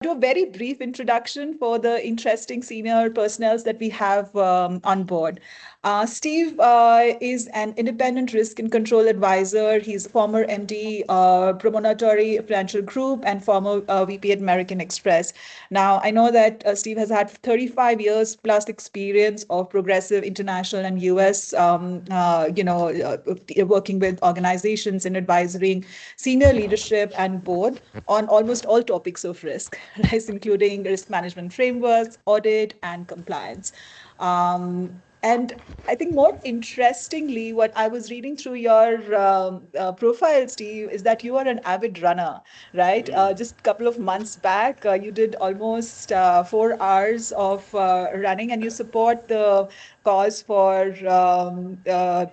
do a very brief introduction for the interesting senior personnel that we have on board. Steve is an independent risk and control advisor. He's a former MD, Promontory Financial Group, and former VP at American Express. Now, I know that Steve has had 35 years plus experience of progressive international and US, working with organizations and advisory, senior leadership and board on almost all topics of risk, right, including risk management frameworks, audit, and compliance. And I think more interestingly, what I was reading through your profile, Steve, is that you are an avid runner, right? Just a couple of months back, you did almost 4 hours of running, and you support the cause for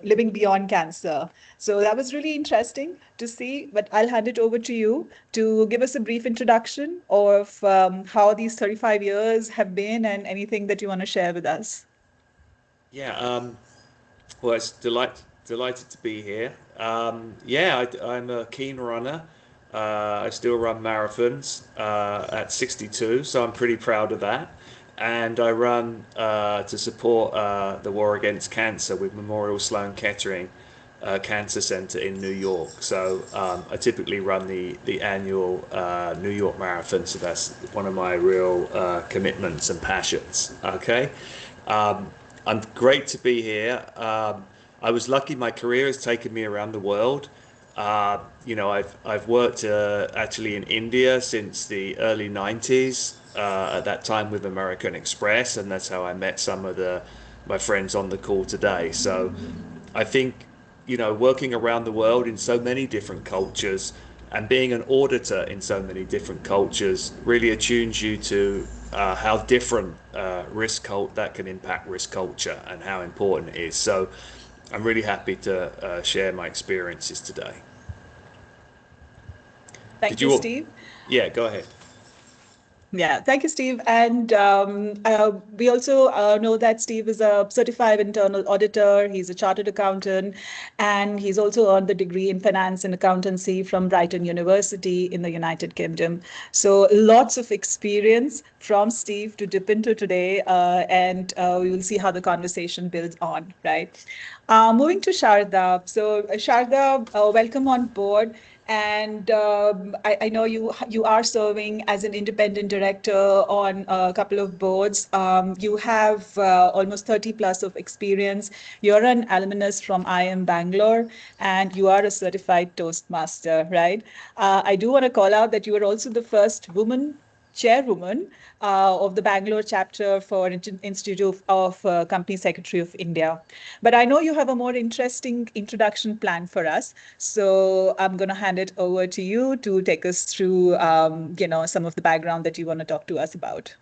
living beyond cancer. So that was really interesting to see, but I'll hand it over to you to give us a brief introduction of how these 35 years have been and anything that you want to share with us. Yeah, well, it's delighted to be here. I'm a keen runner. I still run marathons at 62, so I'm pretty proud of that. And I run to support the war against cancer with Memorial Sloan Kettering Cancer Center in New York. So I typically run the annual New York Marathon, so that's one of my real commitments and passions. Okay. I'm great to be here. I was lucky. My career has taken me around the world. I've worked actually in India since the early 90s. At that time with American Express, and that's how I met some of my friends on the call today. So I think, working around the world in so many different cultures and being an auditor in so many different cultures really attunes you to how different that can impact risk culture and how important it is. So I'm really happy to share my experiences today. Thank you, Steve. Yeah, go ahead. Yeah, thank you, Steve. And we also know that Steve is a certified internal auditor. He's a chartered accountant, and he's also earned the degree in finance and accountancy from Brighton University in the United Kingdom. So lots of experience from Steve to dip into today, and we will see how the conversation builds on, right? Moving to Sharada. So Sharada, welcome on board. And I know you are serving as an independent director on a couple of boards. You have almost 30 plus of experience. You're an alumnus from IIM Bangalore, and you are a certified Toastmaster, right? I do want to call out that you are also the first woman chairwoman of the Bangalore chapter for Institute of Company Secretary of India. But I know you have a more interesting introduction plan for us. So I'm going to hand it over to you to take us through, some of the background that you want to talk to us about.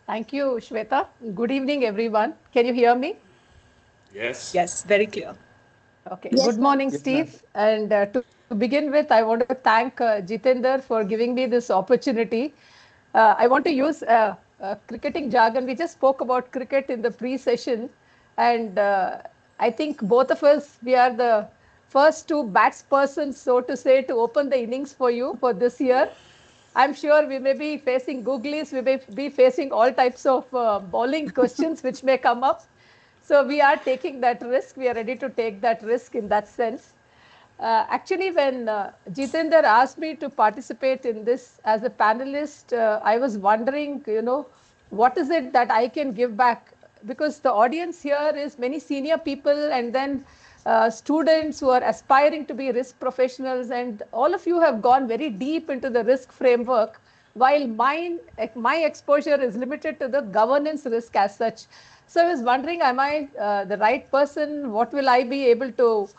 Thank you, Shweta. Good evening, everyone. Can you hear me? Yes. Yes, very clear. Okay. Yes, good morning, Steve. And to begin with, I want to thank Jitender for giving me this opportunity. I want to use cricketing jargon. We just spoke about cricket in the pre-session. And I think both of us, we are the first two batspersons, so to say, to open the innings for you for this year. I'm sure we may be facing googlies, we may be facing all types of bowling questions which may come up. So we are taking that risk. We are ready to take that risk in that sense. Actually, when Jitender asked me to participate in this as a panelist, I was wondering, what is it that I can give back? Because the audience here is many senior people and then students who are aspiring to be risk professionals. And all of you have gone very deep into the risk framework, while my exposure is limited to the governance risk as such. So I was wondering, am I the right person? What will I be able to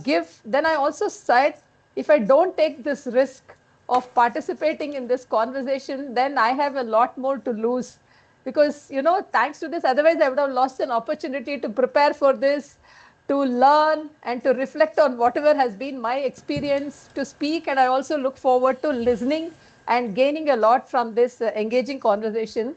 give? Then I also said, if I don't take this risk of participating in this conversation, then I have a lot more to lose. Because, thanks to this, otherwise I would have lost an opportunity to prepare for this, to learn and to reflect on whatever has been my experience, to speak. And I also look forward to listening and gaining a lot from this engaging conversation.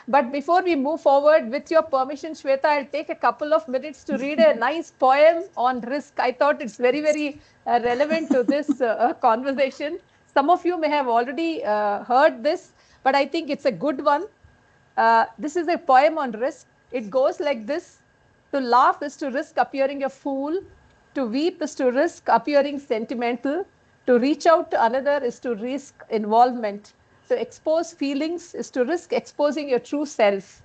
But before we move forward, with your permission, Shweta, I'll take a couple of minutes to read a nice poem on risk. I thought it's very, very relevant to this conversation. Some of you may have already heard this, but I think it's a good one. This is a poem on risk. It goes like this. To laugh is to risk appearing a fool. To weep is to risk appearing sentimental. To reach out to another is to risk involvement. To expose feelings is to risk exposing your true self.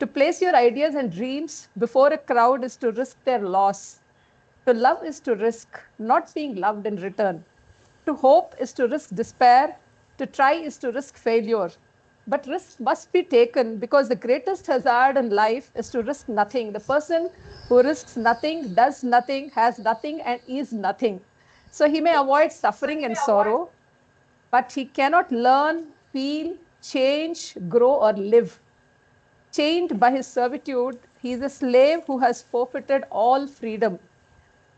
To place your ideas and dreams before a crowd is to risk their loss. To love is to risk not being loved in return. To hope is to risk despair. To try is to risk failure. But risk must be taken because the greatest hazard in life is to risk nothing. The person who risks nothing, does nothing, has nothing, and is nothing. So he may avoid suffering and sorrow, but he cannot learn, feel, change, grow, or live. Chained by his servitude, he is a slave who has forfeited all freedom.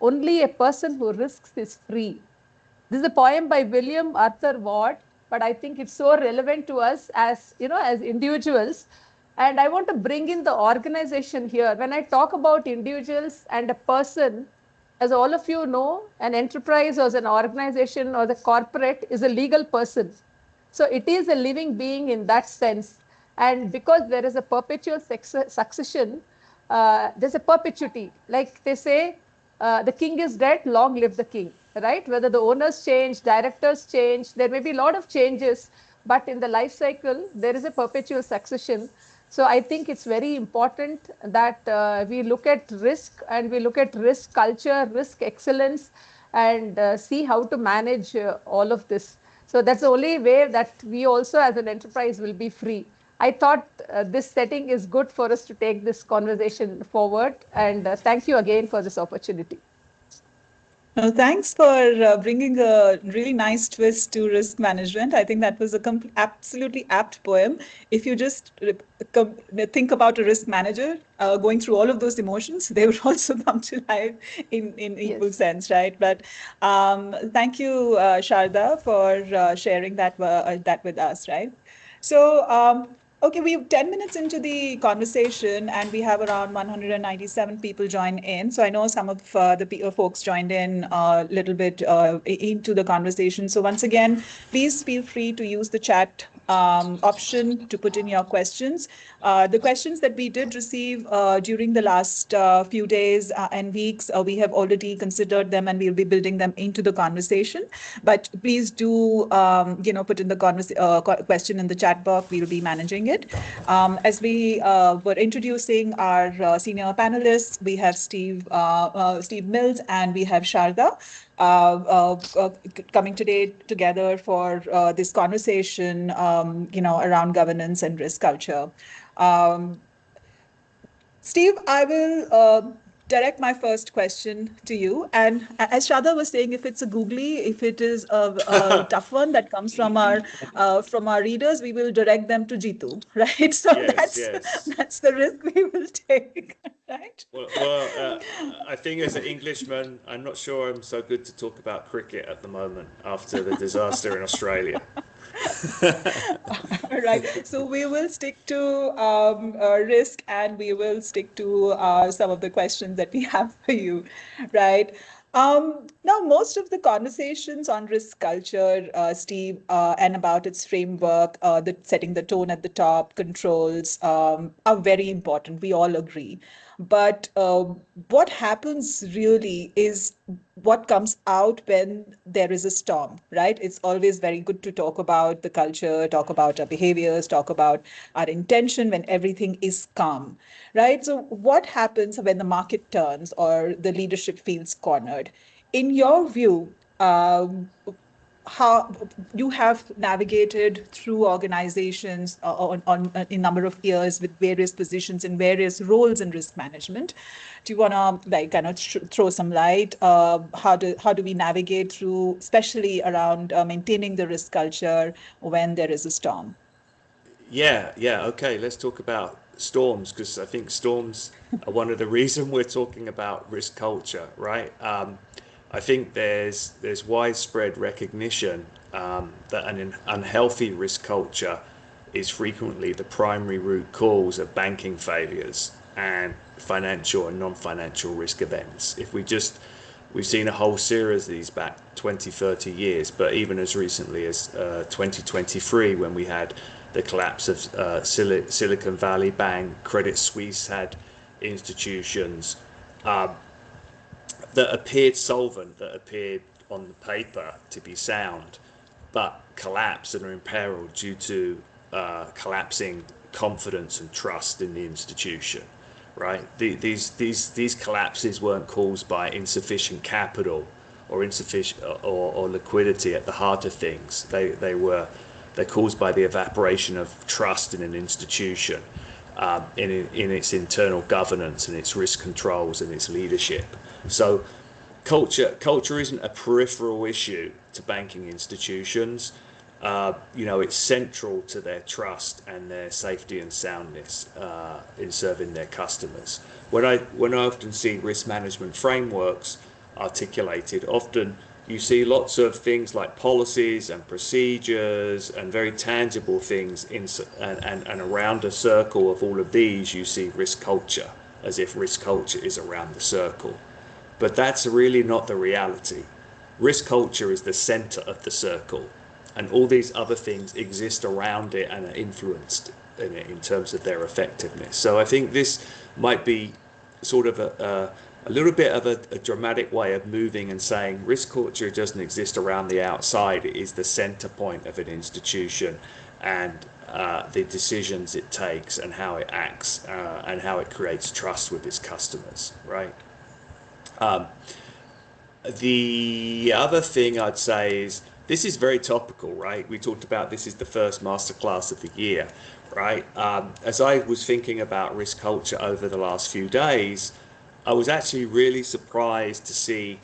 Only a person who risks is free. This is a poem by William Arthur Ward, but I think it's so relevant to us as, as individuals. And I want to bring in the organization here. When I talk about individuals and a person, as all of you know, an enterprise or an organization or the corporate is a legal person. So it is a living being in that sense. And because there is a perpetual succession, there's a perpetuity. Like they say, the king is dead, long live the king, right? Whether the owners change, directors change, there may be a lot of changes, but in the life cycle, there is a perpetual succession. So I think it's very important that we look at risk and we look at risk culture, risk excellence, and see how to manage all of this. So that's the only way that we also as an enterprise will be free. I thought this setting is good for us to take this conversation forward. And thank you again for this opportunity. Thanks for bringing a really nice twist to risk management. I think that was a absolutely apt poem. If you just think about a risk manager going through all of those emotions, they would also come to life in equal sense, right? But thank you, Sharada, for sharing that with us, right? So, okay, we're 10 minutes into the conversation and we have around 197 people join in. So I know some of the folks joined in a little bit into the conversation. So once again, please feel free to use the chat option to put in your questions. The questions that we did receive during the last few days and weeks, we have already considered them and we'll be building them into the conversation. But please do, put in the question in the chat box. We'll be managing it. As we were introducing our senior panelists, we have Steve Mills and we have Sharada coming today together for this conversation, around governance and risk culture. Steve, I will direct my first question to you. And as Shraddha was saying, if it's a googly, if it is a tough one that comes from our readers, we will direct them to Jitu, right? So that's the risk we will take, right? Well, I think as an Englishman, I'm not sure I'm so good to talk about cricket at the moment after the disaster in Australia. Right. So we will stick to risk and we will stick to some of the questions that we have for you, right? Now, most of the conversations on risk culture, Steve, and about its framework, setting the tone at the top, controls, are very important. We all agree. But what happens really is what comes out when there is a storm, right? It's always very good to talk about the culture, talk about our behaviors, talk about our intention when everything is calm, right? So what happens when the market turns or the leadership feels cornered? In your view, how you have navigated through organizations on a number of years with various positions in various roles in risk management. Do you want to kind of throw some light? How do we navigate through, especially around maintaining the risk culture when there is a storm? Yeah. Okay, let's talk about storms because I think storms are one of the reasons we're talking about risk culture, right? I think there's widespread recognition that an unhealthy risk culture is frequently the primary root cause of banking failures and financial and non-financial risk events. If we just We've seen a whole series of these back 20, 30 years, but even as recently as 2023, when we had the collapse of Silicon Valley Bank, Credit Suisse had institutions that appeared solvent, that appeared on the paper to be sound, but collapse and are imperiled due to collapsing confidence and trust in the institution. Right? These collapses weren't caused by insufficient capital or insufficient or liquidity at the heart of things. They're caused by the evaporation of trust in an institution, in its internal governance and its risk controls and its leadership. So culture isn't a peripheral issue to banking institutions. It's central to their trust and their safety and soundness in serving their customers. When I often see risk management frameworks articulated, often you see lots of things like policies and procedures and very tangible things and around a circle of all of these you see risk culture, as if risk culture is around the circle. But that's really not the reality. Risk culture is the center of the circle, and all these other things exist around it and are influenced in it in terms of their effectiveness. So I think this might be sort of a little bit of a dramatic way of moving and saying risk culture doesn't exist around the outside. It is the center point of an institution, and the decisions it takes and how it acts and how it creates trust with its customers, right? The other thing I'd say is, this is very topical, right? We talked about this is the first masterclass of the year, right? As I was thinking about risk culture over the last few days, I was actually really surprised to see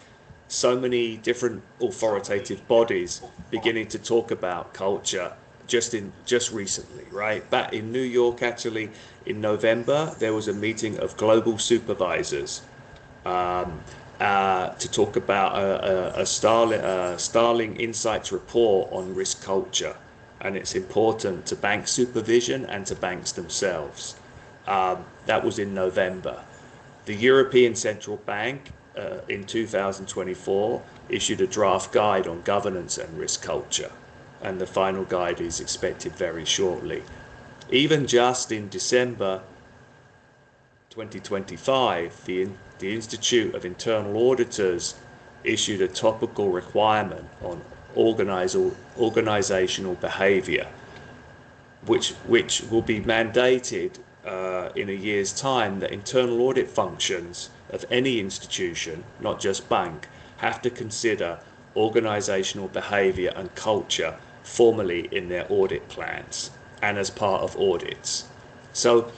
so many different authoritative bodies beginning to talk about culture just recently, right? Back in New York, actually, in November, there was a meeting of global supervisors to talk about a Starling Insights report on risk culture, and it's important to bank supervision and to banks themselves. That was in November. The European Central Bank in 2024 issued a draft guide on governance and risk culture, and the final guide is expected very shortly. Even just in December 2025, the Institute of Internal Auditors issued a topical requirement on organizational behaviour, which will be mandated in a year's time, that internal audit functions of any institution, not just bank, have to consider organizational behaviour and culture formally in their audit plans and as part of audits. So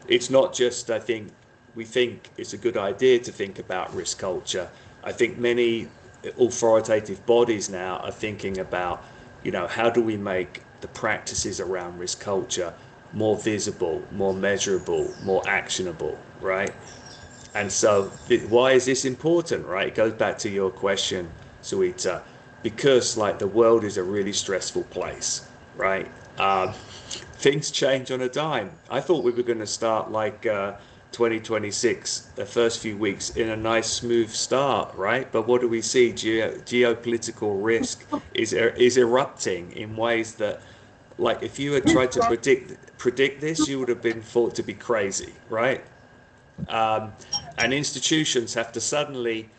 it's not just, I think, we think it's a good idea to think about risk culture. I think many authoritative bodies now are thinking about, how do we make the practices around risk culture more visible, more measurable, more actionable, right? And so why is this important, right? It goes back to your question, Suita, because the world is a really stressful place, right? Things change on a dime. I thought we were going to start 2026, the first few weeks, in a nice smooth start, right? But what do we see? Geopolitical risk is erupting in ways that, if you had tried to predict this, you would have been thought to be crazy, right? And institutions have to suddenly,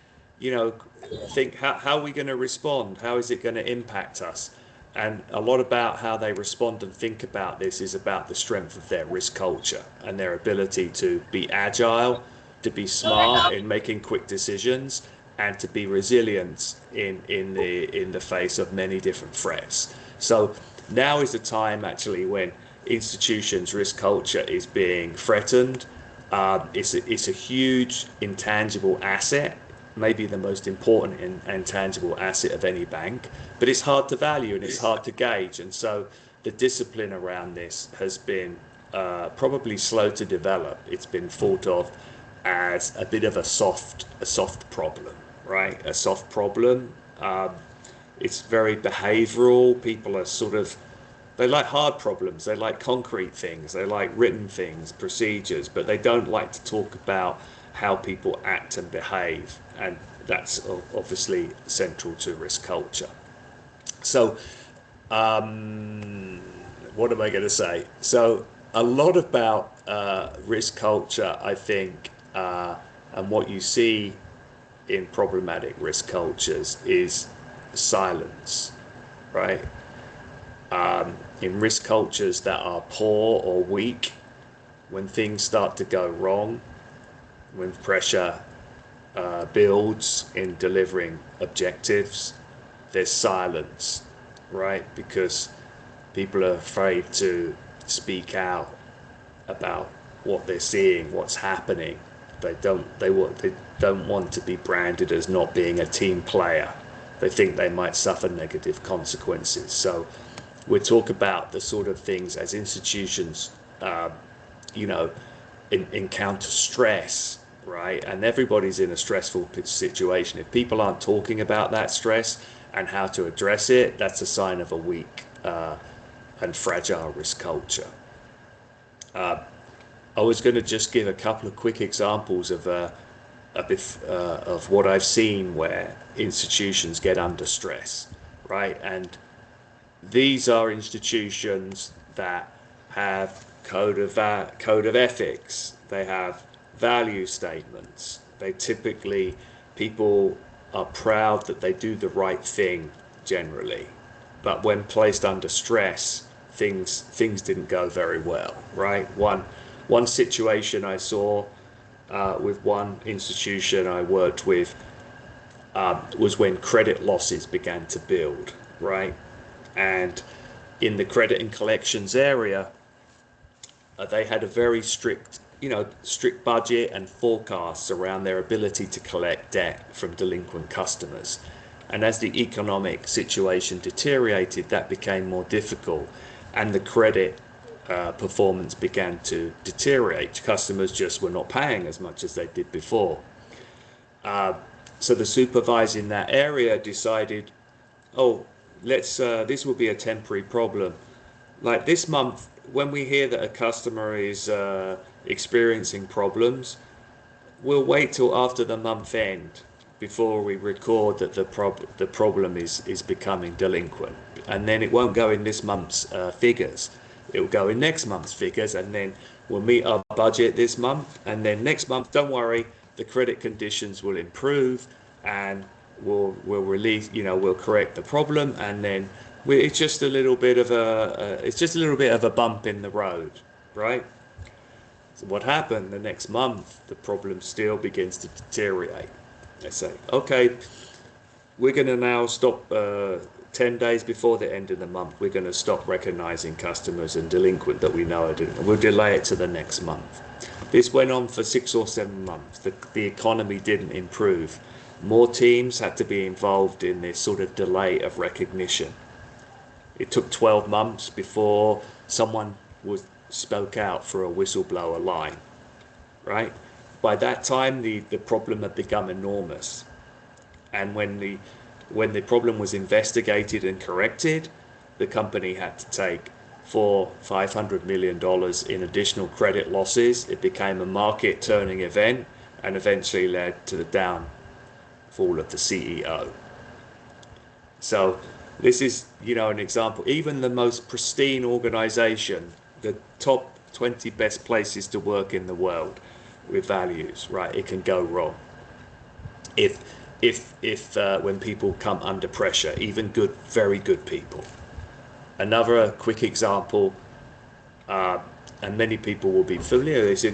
think, how are we going to respond? How is it going to impact us? And a lot about how they respond and think about this is about the strength of their risk culture and their ability to be agile, to be smart in making quick decisions, and to be resilient in the face of many different threats. So now is the time actually when institutions' risk culture is being threatened. It's a huge intangible asset, maybe the most important and tangible asset of any bank, but it's hard to value and it's hard to gauge. And so the discipline around this has been probably slow to develop. It's been thought of as a bit of a soft problem, right? A soft problem. It's very behavioral. People are they like hard problems. They like concrete things. They like written things, procedures, but they don't like to talk about how people act and behave. And that's obviously central to risk culture. So what am I going to say? So a lot about risk culture, I think, and what you see in problematic risk cultures is silence, right? In risk cultures that are poor or weak, when things start to go wrong, when pressure builds in delivering objectives, there's silence, right? Because people are afraid to speak out about what they're seeing, what's happening. They don't want to be branded as not being a team player. They think they might suffer negative consequences. So we talk about the sort of things as institutions, encounter stress, right? And everybody's in a stressful situation. If people aren't talking about that stress and how to address it, that's a sign of a weak and fragile risk culture. I was going to just give a couple of quick examples of what I've seen where institutions get under stress, right? And these are institutions that have code of ethics. They have value statements. They typically, people are proud that they do the right thing generally, but when placed under stress, things didn't go very well, right? One situation I saw with one institution I worked with was when credit losses began to build, right? And in the credit and collections area, they had a very strict budget and forecasts around their ability to collect debt from delinquent customers. And as the economic situation deteriorated, that became more difficult, and the credit performance began to deteriorate. Customers just were not paying as much as they did before. So the supervisor in that area decided, oh, this will be a temporary problem. Like this month, when we hear that a customer is experiencing problems, we'll wait till after the month end before we record that the problem is becoming delinquent. And then it won't go in this month's figures. It will go in next month's figures, and then we'll meet our budget this month, and then next month, don't worry, the credit conditions will improve, and we'll release, we'll correct the problem, and then it's just a little bit of a bump in the road, right? So what happened the next month? The problem still begins to deteriorate. They say, okay, we're going to now stop 10 days before the end of the month. We're going to stop recognizing customers and delinquent that we know are delinquent. We'll delay it to the next month. This went on for 6 or 7 months. The economy didn't improve. More teams had to be involved in this sort of delay of recognition. It took 12 months before someone spoke out for a whistleblower line, right? By that time, the problem had become enormous. And when the problem was investigated and corrected, the company had to take $500 million in additional credit losses. It became a market-turning event and eventually led to the downfall of the CEO. So this is, an example. Even the most pristine organization, the top 20 best places to work in the world with values, right? It can go wrong. If when people come under pressure, even very good people. Another quick example, and many people will be familiar with this, a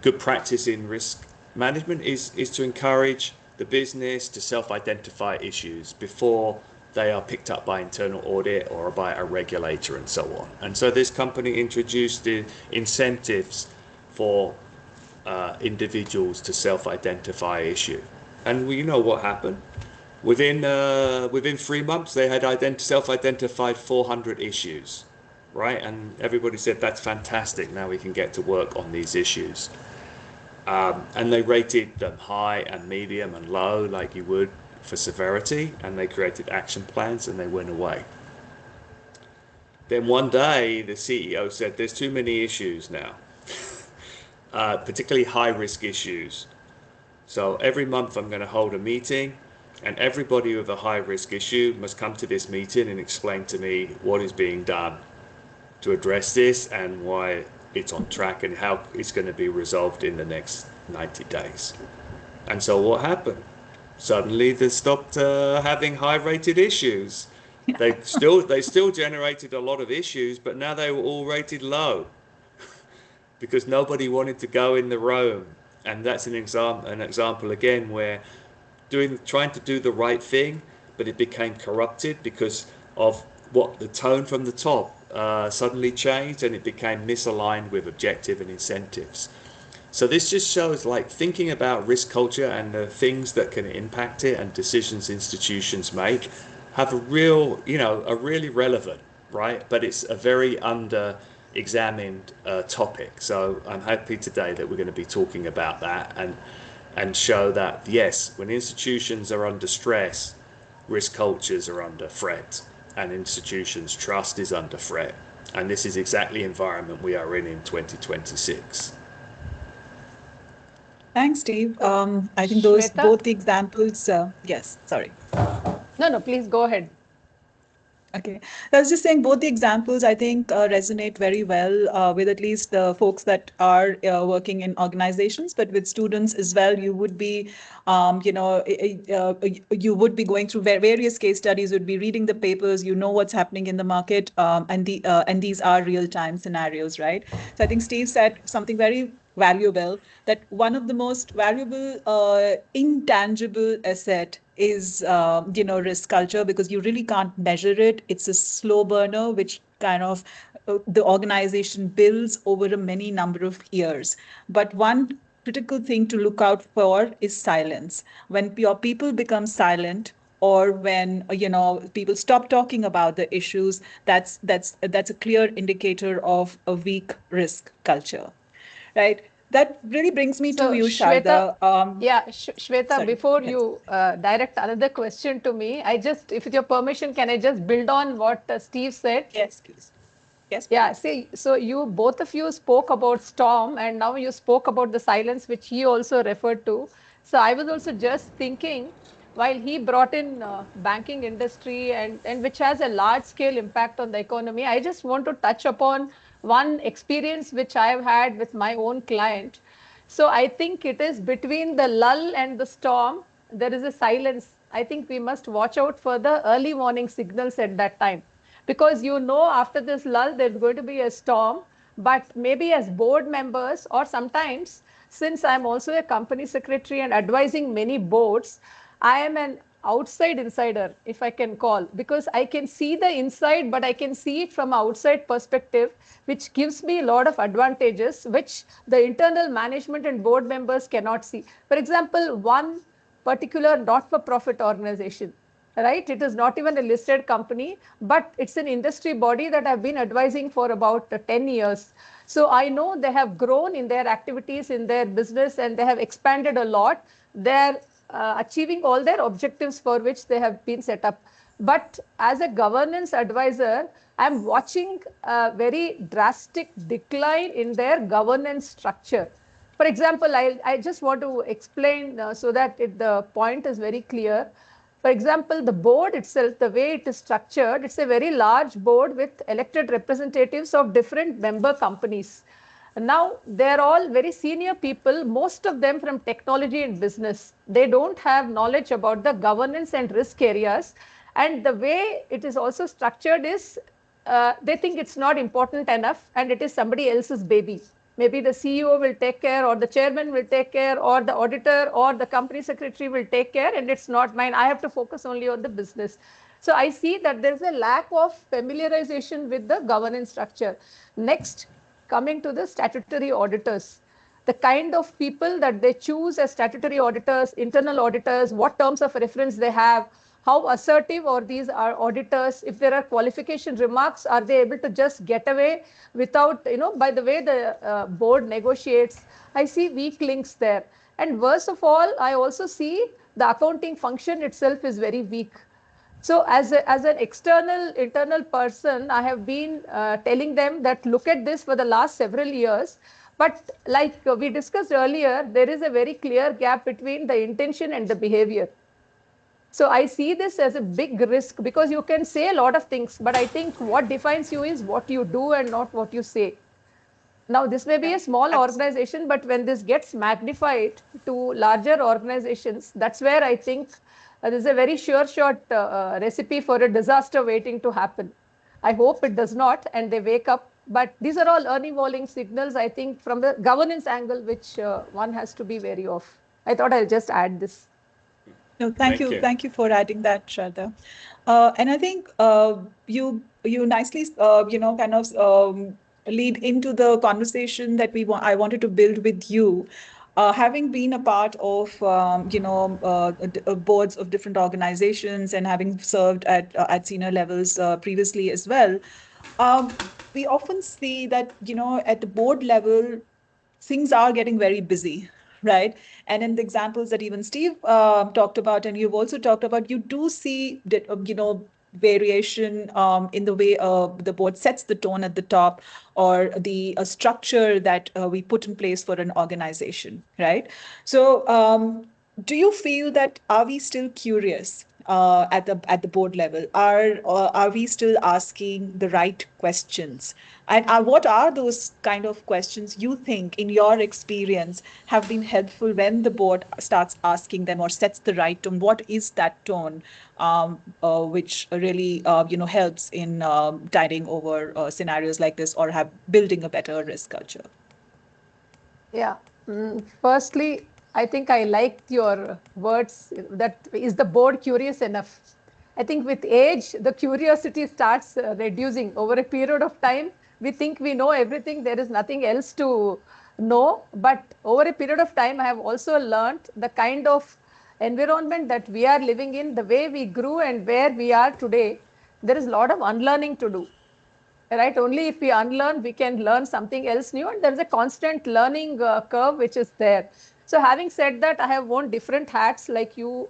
good practice in risk management is to encourage the business to self-identify issues before they are picked up by internal audit or by a regulator and so on. And so this company introduced the incentives for individuals to self-identify issue. And we know what happened. Within 3 months, they had self-identified 400 issues, right? And everybody said, that's fantastic. Now we can get to work on these issues. And they rated them high and medium and low, like you would for severity. And they created action plans and they went away. Then one day, the CEO said, there's too many issues now, particularly high-risk issues. So every month I'm going to hold a meeting, and everybody with a high risk issue must come to this meeting and explain to me what is being done to address this and why it's on track and how it's going to be resolved in the next 90 days. And so what happened? Suddenly they stopped having high rated issues. They still generated a lot of issues, but now they were all rated low because nobody wanted to go in the room. And that's an example again where trying to do the right thing, but it became corrupted because of what the tone from the top suddenly changed, and it became misaligned with objective and incentives. So this just shows, like, thinking about risk culture and the things that can impact it and decisions institutions make have a really relevant, right? But it's a very under-examined topic. So I'm happy today that we're going to be talking about that and show that, yes, when institutions are under stress, risk cultures are under threat, and institutions' trust is under threat. And this is exactly the environment we are in 2026. Thanks, Steve. I think those Shweta? both the examples. Yes, sorry. No, please go ahead. Okay. I was just saying both the examples, I think, resonate very well with at least the folks that are working in organizations, but with students as well. You would be, you would be going through various case studies, would be reading the papers, you know what's happening in the market, and these are real-time scenarios, right? So I think Steve said something very valuable, that one of the most valuable intangible asset is risk culture, because you really can't measure it. It's a slow burner which kind of the organization builds over a many number of years. But one critical thing to look out for is silence. When your people become silent, or when people stop talking about the issues, that's a clear indicator of a weak risk culture. Right. That really brings me to you, Shweta. Sharda. Shweta, Sorry. before Yes. you direct another question to me, if with your permission, can I just build on what Steve said? Yes, please. Yes, Yeah, please. see, so you both of you spoke about storm, and now you spoke about the silence, which he also referred to. So I was also just thinking, while he brought in banking industry and which has a large scale impact on the economy, I just want to touch upon one experience which I have had with my own client. So I think it is between the lull and the storm, there is a silence. I think we must watch out for the early morning signals at that time, because after this lull there's going to be a storm. But maybe as board members, or sometimes, since I'm also a company secretary and advising many boards, I am an outside insider, if I can call, because I can see the inside, but I can see it from outside perspective, which gives me a lot of advantages which the internal management and board members cannot see. For example, one particular not-for-profit organization, right? It is not even a listed company, but it's an industry body that I've been advising for about 10 years. So I know they have grown in their activities, in their business, and they have expanded a lot. They're achieving all their objectives for which they have been set up. But as a governance advisor, I'm watching a very drastic decline in their governance structure. For example, I just want to explain so that the point is very clear. For example, the board itself, the way it is structured, it's a very large board with elected representatives of different member companies. Now, they're all very senior people, most of them from technology and business. They don't have knowledge about the governance and risk areas. And the way it is also structured is they think it's not important enough and it is somebody else's baby. Maybe the CEO will take care, or the chairman will take care, or the auditor or the company secretary will take care, and it's not mine. I have to focus only on the business. So I see that there's a lack of familiarization with the governance structure. Next, coming to the statutory auditors, the kind of people that they choose as statutory auditors, internal auditors, what terms of reference they have, how assertive are these auditors, if there are qualification remarks, are they able to just get away without, by the way the board negotiates. I see weak links there. And worst of all, I also see the accounting function itself is very weak. So as an internal person, I have been telling them that look at this for the last several years. But like we discussed earlier, there is a very clear gap between the intention and the behavior. So I see this as a big risk because you can say a lot of things, but I think what defines you is what you do and not what you say. Now, this may be Yeah, a small absolutely. organization, but when this gets magnified to larger organizations, that's where I think there's a very sure shot recipe for a disaster waiting to happen. I hope it does not and they wake up. But these are all early warning signals, I think, from the governance angle, which one has to be wary of. I thought I'll just add this. No, thank Thank you. you. Thank you for adding that, Shraddha. And I think you nicely, kind of lead into the conversation that I wanted to build with you. Having been a part of, boards of different organizations and having served at senior levels previously as well, um, we often see that, at the board level, things are getting very busy, right? And in the examples that even Steve talked about, and you've also talked about, you do see that, variation in the way the board sets the tone at the top, or the structure that we put in place for an organization, right? So do you feel that, are we still curious at the board level? Are we still asking the right questions? And what are those kind of questions you think, in your experience, have been helpful when the board starts asking them or sets the right tone? What is that tone which really helps in tiding over scenarios like this, or have building a better risk culture? Yeah. Firstly, I think I liked your words that is the board curious enough. I think with age, the curiosity starts reducing over a period of time. We think we know everything. There is nothing else to know. But over a period of time, I have also learned the kind of environment that we are living in, the way we grew and where we are today. There is a lot of unlearning to do, right? Only if we unlearn, we can learn something else new, and there's a constant learning curve which is there. So having said that, I have worn different hats, like you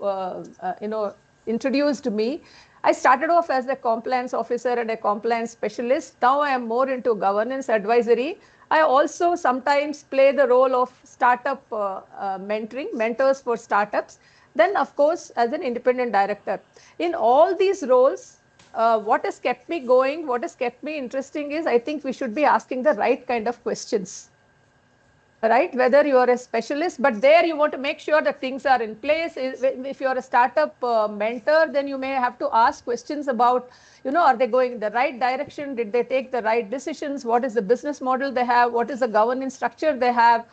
introduced me. I started off as a compliance officer and a compliance specialist. Now I am more into governance advisory. I also sometimes play the role of startup mentoring, mentors for startups. Then of course as an independent director. In all these roles, what has kept me going, what has kept me interesting is, I think we should be asking the right kind of questions, right? Whether you are a specialist, but there you want to make sure that things are in place. If you are a startup mentor, then you may have to ask questions about, are they going in the right direction? Did they take the right decisions? What is the business model they have? What is the governance structure they have?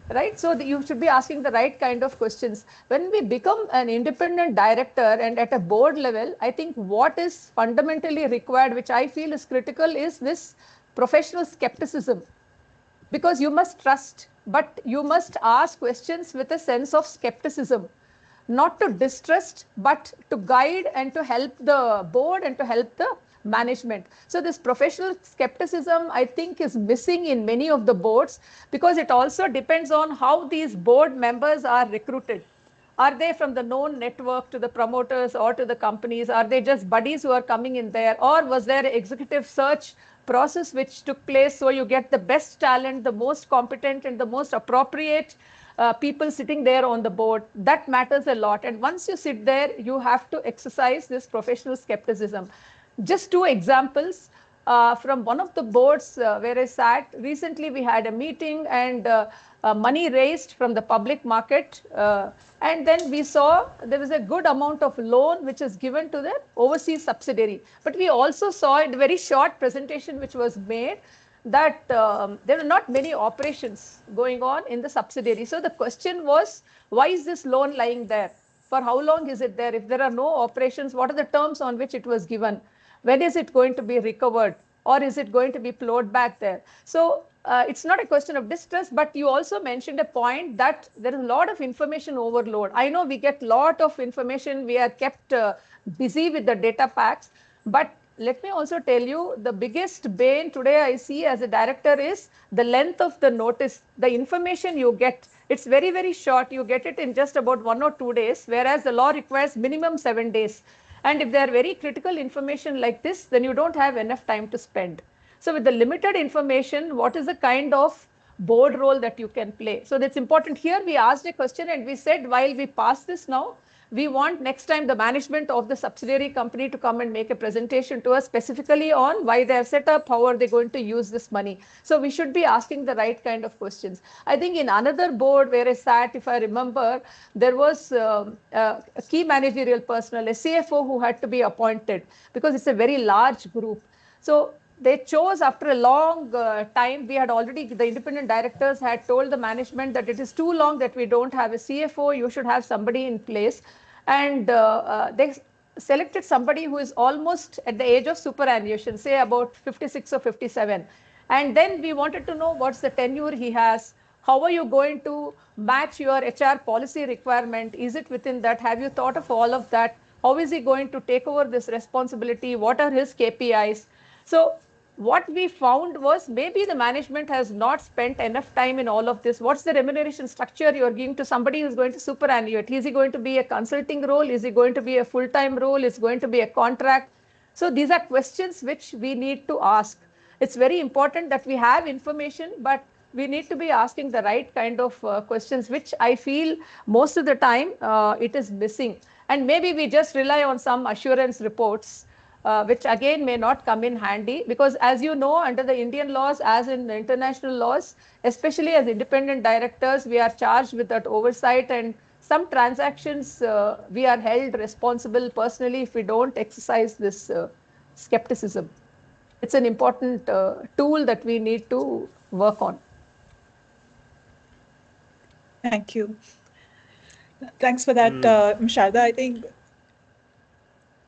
Right? So you should be asking the right kind of questions. When we become an independent director and at a board level, I think what is fundamentally required, which I feel is critical, is this professional skepticism. Because you must trust, but you must ask questions with a sense of skepticism, not to distrust, but to guide and to help the board and to help the management. So this professional skepticism, I think, is missing in many of the boards, because it also depends on how these board members are recruited. Are they from the known network to the promoters or to the companies? Are they just buddies who are coming in there? Or was there an executive search process which took place so you get the best talent, the most competent, and the most appropriate people sitting there on the board? That matters a lot. And once you sit there, you have to exercise this professional skepticism. Just two examples. From one of the boards where I sat, recently we had a meeting, and money raised from the public market. And then we saw there was a good amount of loan which is given to the overseas subsidiary. But we also saw in a very short presentation which was made that there are not many operations going on in the subsidiary. So the question was, why is this loan lying there? For how long is it there? If there are no operations, what are the terms on which it was given? When is it going to be recovered? Or is it going to be plowed back there? So it's not a question of distrust, but you also mentioned a point that there is a lot of information overload. I know we get a lot of information. We are kept busy with the data packs. But let me also tell you, the biggest bane today I see as a director is the length of the notice. The information you get, it's very, very short. You get it in just about 1 or 2 days, whereas the law requires minimum 7 days. And if they are very critical information like this, then you don't have enough time to spend. So with the limited information, what is the kind of board role that you can play. So that's important. Here we asked a question and we said, while we pass this now, we want next time the management of the subsidiary company to come and make a presentation to us specifically on why they have set up, how are they going to use this money. So we should be asking the right kind of questions. I think in another board where I sat, if I remember, there was a key managerial personnel, a CFO who had to be appointed because it's a very large group. So they chose after a long time. We had already, the independent directors had told the management that it is too long that we don't have a CFO, you should have somebody in place. And they selected somebody who is almost at the age of superannuation, say about 56 or 57. And then we wanted to know what's the tenure he has. How are you going to match your HR policy requirement? Is it within that? Have you thought of all of that? How is he going to take over this responsibility? What are his KPIs? So what we found was maybe the management has not spent enough time in all of this. What's the remuneration structure you're giving to somebody who's going to superannuate? Is he going to be a consulting role? Is he going to be a full-time role? Is it going to be a contract? So these are questions which we need to ask. It's very important that we have information, but we need to be asking the right kind of questions, which I feel most of the time it is missing. And maybe we just rely on some assurance reports, which again may not come in handy, because as you know, under the Indian laws, as in international laws, especially as independent directors, we are charged with that oversight, and some transactions we are held responsible personally if we don't exercise this skepticism. It's an important tool that we need to work on. Thank you. Thanks for that, Sharada. I think.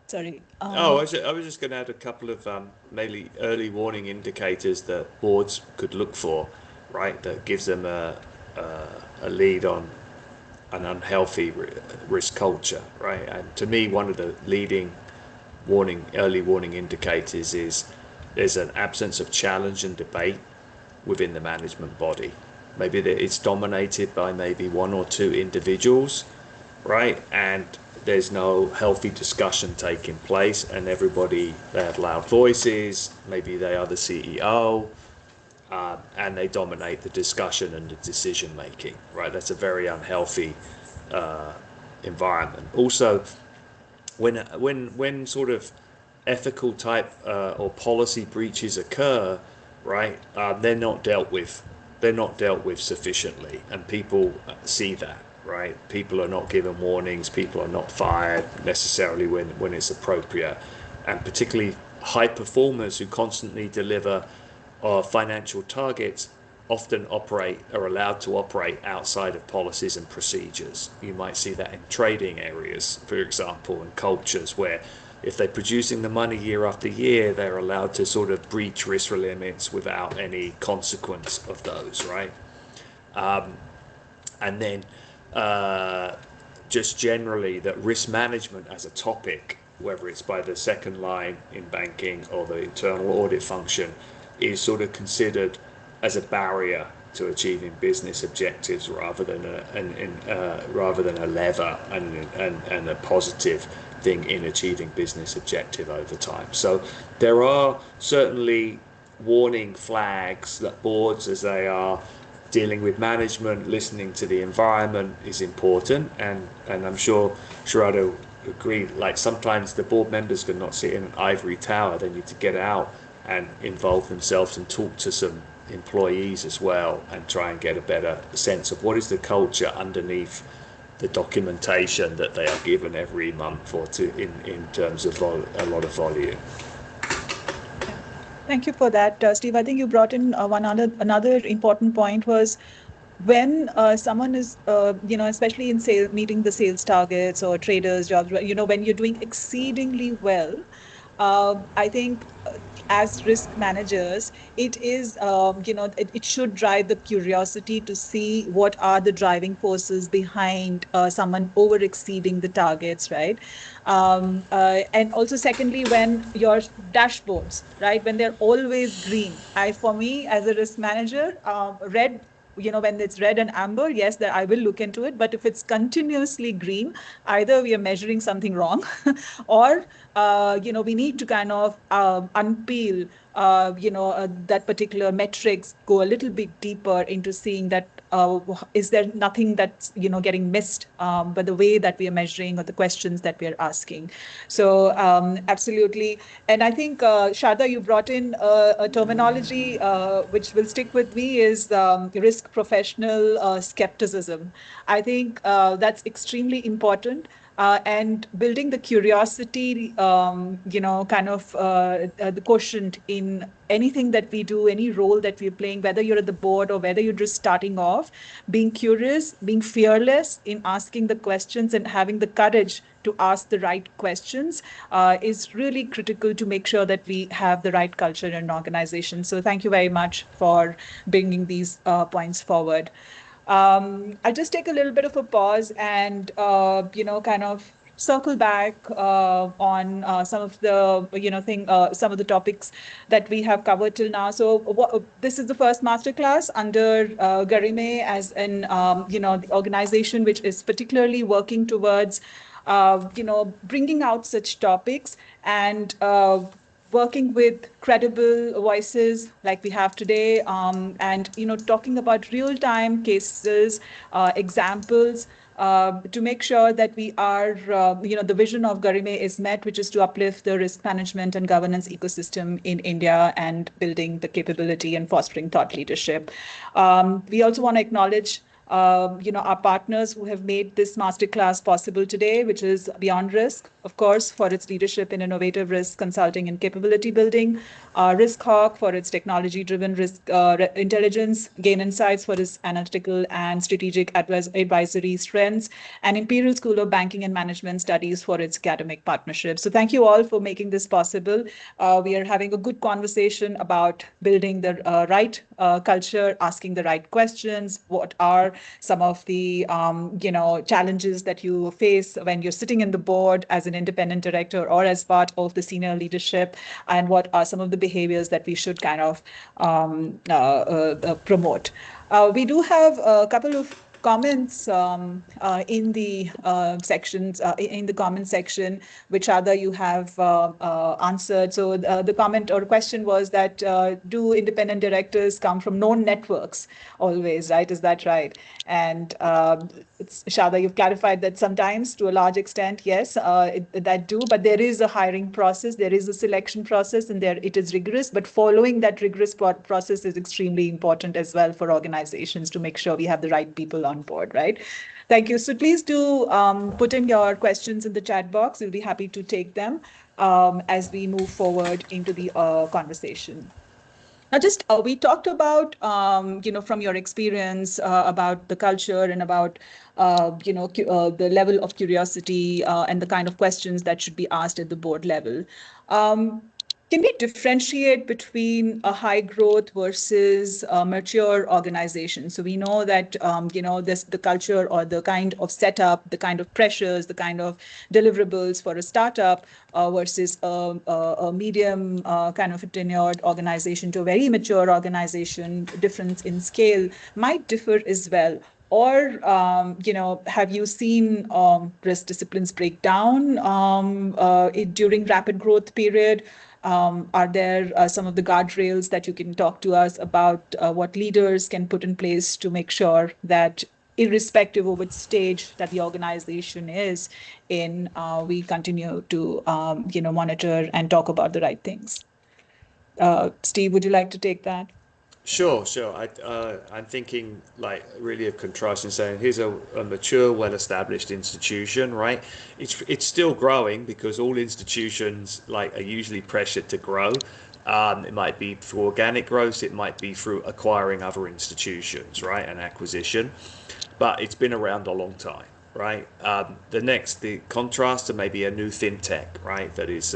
Sorry. I was just going to add a couple of mainly early warning indicators that boards could look for, right? That gives them a lead on an unhealthy risk culture, right? And to me, one of the leading early warning indicators is there's an absence of challenge and debate within the management body. Maybe it's dominated by maybe one or two individuals, right? And there's no healthy discussion taking place, and everybody, they have loud voices, maybe they are the CEO, and they dominate the discussion and the decision making, right? That's a very unhealthy environment. Also, when sort of ethical type or policy breaches occur, right, they're not dealt with sufficiently, and people see that. Right, people are not given warnings, people are not fired necessarily when it's appropriate, and particularly high performers who constantly deliver financial targets often are allowed to operate outside of policies and procedures. You might see that in trading areas, for example, and cultures where if they're producing the money year after year, they're allowed to sort of breach risk limits without any consequence of those, right? And then just generally that risk management as a topic, whether it's by the second line in banking or the internal audit function, is sort of considered as a barrier to achieving business objectives rather than a lever and a positive thing in achieving business objective over time. So there are certainly warning flags that boards, as they are dealing with management, listening to the environment, is important, and I'm sure Sharada agreed, like sometimes the board members could not sit in an ivory tower. They need to get out and involve themselves and talk to some employees as well, and try and get a better sense of what is the culture underneath the documentation that they are given every month or two in terms of a lot of volume. Thank you for that, Steve. I think you brought in another important point was when someone is, especially in sales, meeting the sales targets or traders jobs, when you're doing exceedingly well, I think as risk managers, it is, it should drive the curiosity to see what are the driving forces behind someone over exceeding the targets, right? And also, secondly, when your dashboards, right, when they're always green, for me as a risk manager, red when it's red and amber, yes, that I will look into it. But if it's continuously green, either we are measuring something wrong, or we need to kind of unpeel that particular metrics, go a little bit deeper into seeing that is there nothing that's getting missed by the way that we are measuring or the questions that we are asking. So absolutely. And I think Sharda, you brought in a terminology which will stick with me, is risk professional skepticism. I think that's extremely important. And building the curiosity, kind of the quotient in anything that we do, any role that we're playing, whether you're at the board or whether you're just starting off, being curious, being fearless in asking the questions and having the courage to ask the right questions is really critical to make sure that we have the right culture in an organization. So thank you very much for bringing these points forward. I'll just take a little bit of a pause and, kind of circle back on some of the, some of the topics that we have covered till now. So this is the first masterclass under Garime as an, the organization which is particularly working towards, bringing out such topics and working with credible voices like we have today, and talking about real-time cases, examples, to make sure that we are, the vision of Garime is met, which is to uplift the risk management and governance ecosystem in India and building the capability and fostering thought leadership. We also want to acknowledge our partners who have made this masterclass possible today, which is Beyond Risk, of course, for its leadership in innovative risk consulting and capability building, Risk Hawk for its technology-driven risk intelligence, Gain Insights for its analytical and strategic advisory strengths, and Imperial School of Banking and Management Studies for its academic partnerships. So thank you all for making this possible. We are having a good conversation about building the right culture, asking the right questions. What are some of the challenges that you face when you're sitting in the board as an independent director or as part of the senior leadership, and what are some of the behaviors that we should kind of promote. We do have a couple of comments in the sections, in the comment section, which other you have answered. So the comment or question was that do independent directors come from known networks always, right? Is that right? And Sharda, you've clarified that sometimes, to a large extent, yes, that do, but there is a hiring process, there is a selection process, and there it is rigorous, but following that rigorous process is extremely important as well for organizations to make sure we have the right people on board, right? Thank you. So please do put in your questions in the chat box. We'll be happy to take them as we move forward into the conversation. Now, just we talked about, from your experience about the culture and about, the level of curiosity and the kind of questions that should be asked at the board level. Can we differentiate between a high growth versus a mature organization? So we know that, the culture or the kind of setup, the kind of pressures, the kind of deliverables for a startup versus a medium kind of a tenured organization to a very mature organization, difference in scale might differ as well. Or, have you seen risk disciplines break down during rapid growth period? Are there some of the guardrails that you can talk to us about what leaders can put in place to make sure that irrespective of which stage that the organization is in, we continue to, monitor and talk about the right things? Steve, would you like to take that? Sure. I'm thinking like really a contrast saying here's a mature, well-established institution, right? It's still growing because all institutions like are usually pressured to grow. It might be through organic growth, it might be through acquiring other institutions, right? And acquisition, but it's been around a long time, right? The contrast to maybe a new fintech, right? That is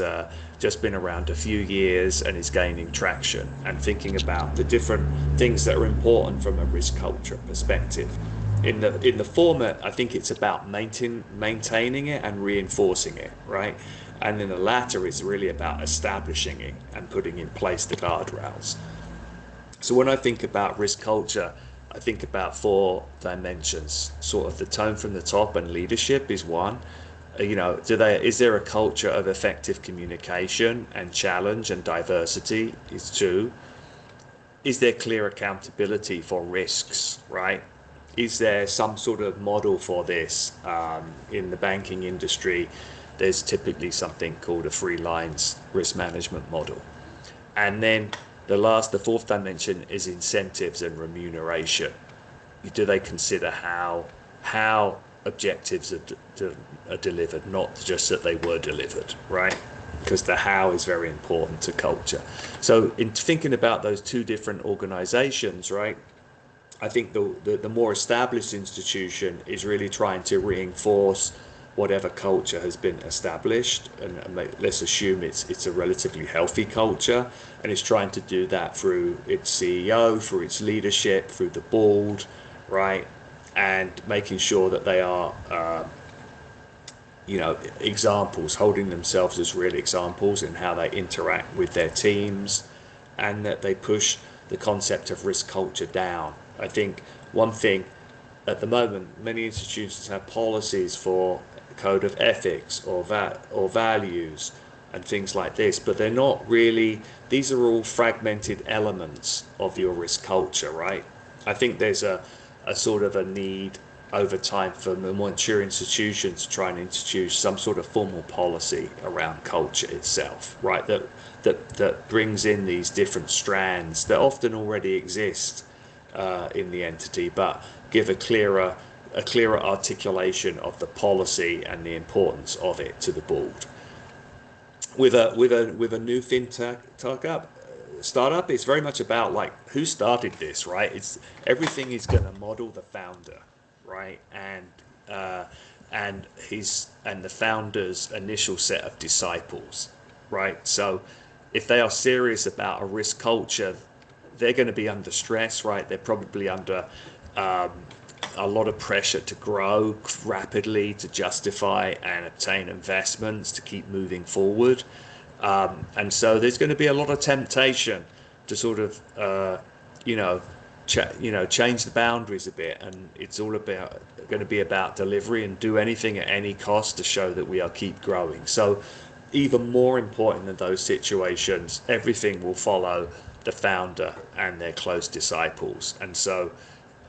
just been around a few years and is gaining traction, and thinking about the different things that are important from a risk culture perspective. In the former, I think it's about maintaining it and reinforcing it, right? And in the latter, it's really about establishing it and putting in place the guardrails. So when I think about risk culture, I think about 4 dimensions. Sort of the tone from the top and leadership is one. Is there a culture of effective communication and challenge and diversity is 2. Is there clear accountability for risks, right? Is there some sort of model for this? In the banking industry, there's typically something called a 3 lines risk management model. And then the 4th dimension is incentives and remuneration. Do they consider how objectives are delivered, not just that they were delivered, right? Because the how is very important to culture. So in thinking about those 2 different organizations, right, I think the more established institution is really trying to reinforce whatever culture has been established, and let's assume it's a relatively healthy culture, and it's trying to do that through its CEO, through its leadership, through the board, right, and making sure that they are examples, holding themselves as real examples in how they interact with their teams, and that they push the concept of risk culture down. I think one thing at the moment, many institutions have policies for code of ethics or values and things like this, but they're not really, these are all fragmented elements of your risk culture, right? I think there's a sort of a need over time for more mature institutions to try and introduce some sort of formal policy around culture itself, right? That brings in these different strands that often already exist in the entity, but give a clearer articulation of the policy and the importance of it to the board. With a new fintech startup, it's very much about like who started this, right? It's everything is going to model the founder, right, and the founder's initial set of disciples, right? So if they are serious about a risk culture, they're going to be under stress, right? They're probably under a lot of pressure to grow rapidly, to justify and obtain investments, to keep moving forward. And so there's going to be a lot of temptation to sort of, change the boundaries a bit. And it's all going to be about delivery and do anything at any cost to show that we are keep growing. So even more important than those situations, everything will follow the founder and their close disciples. And so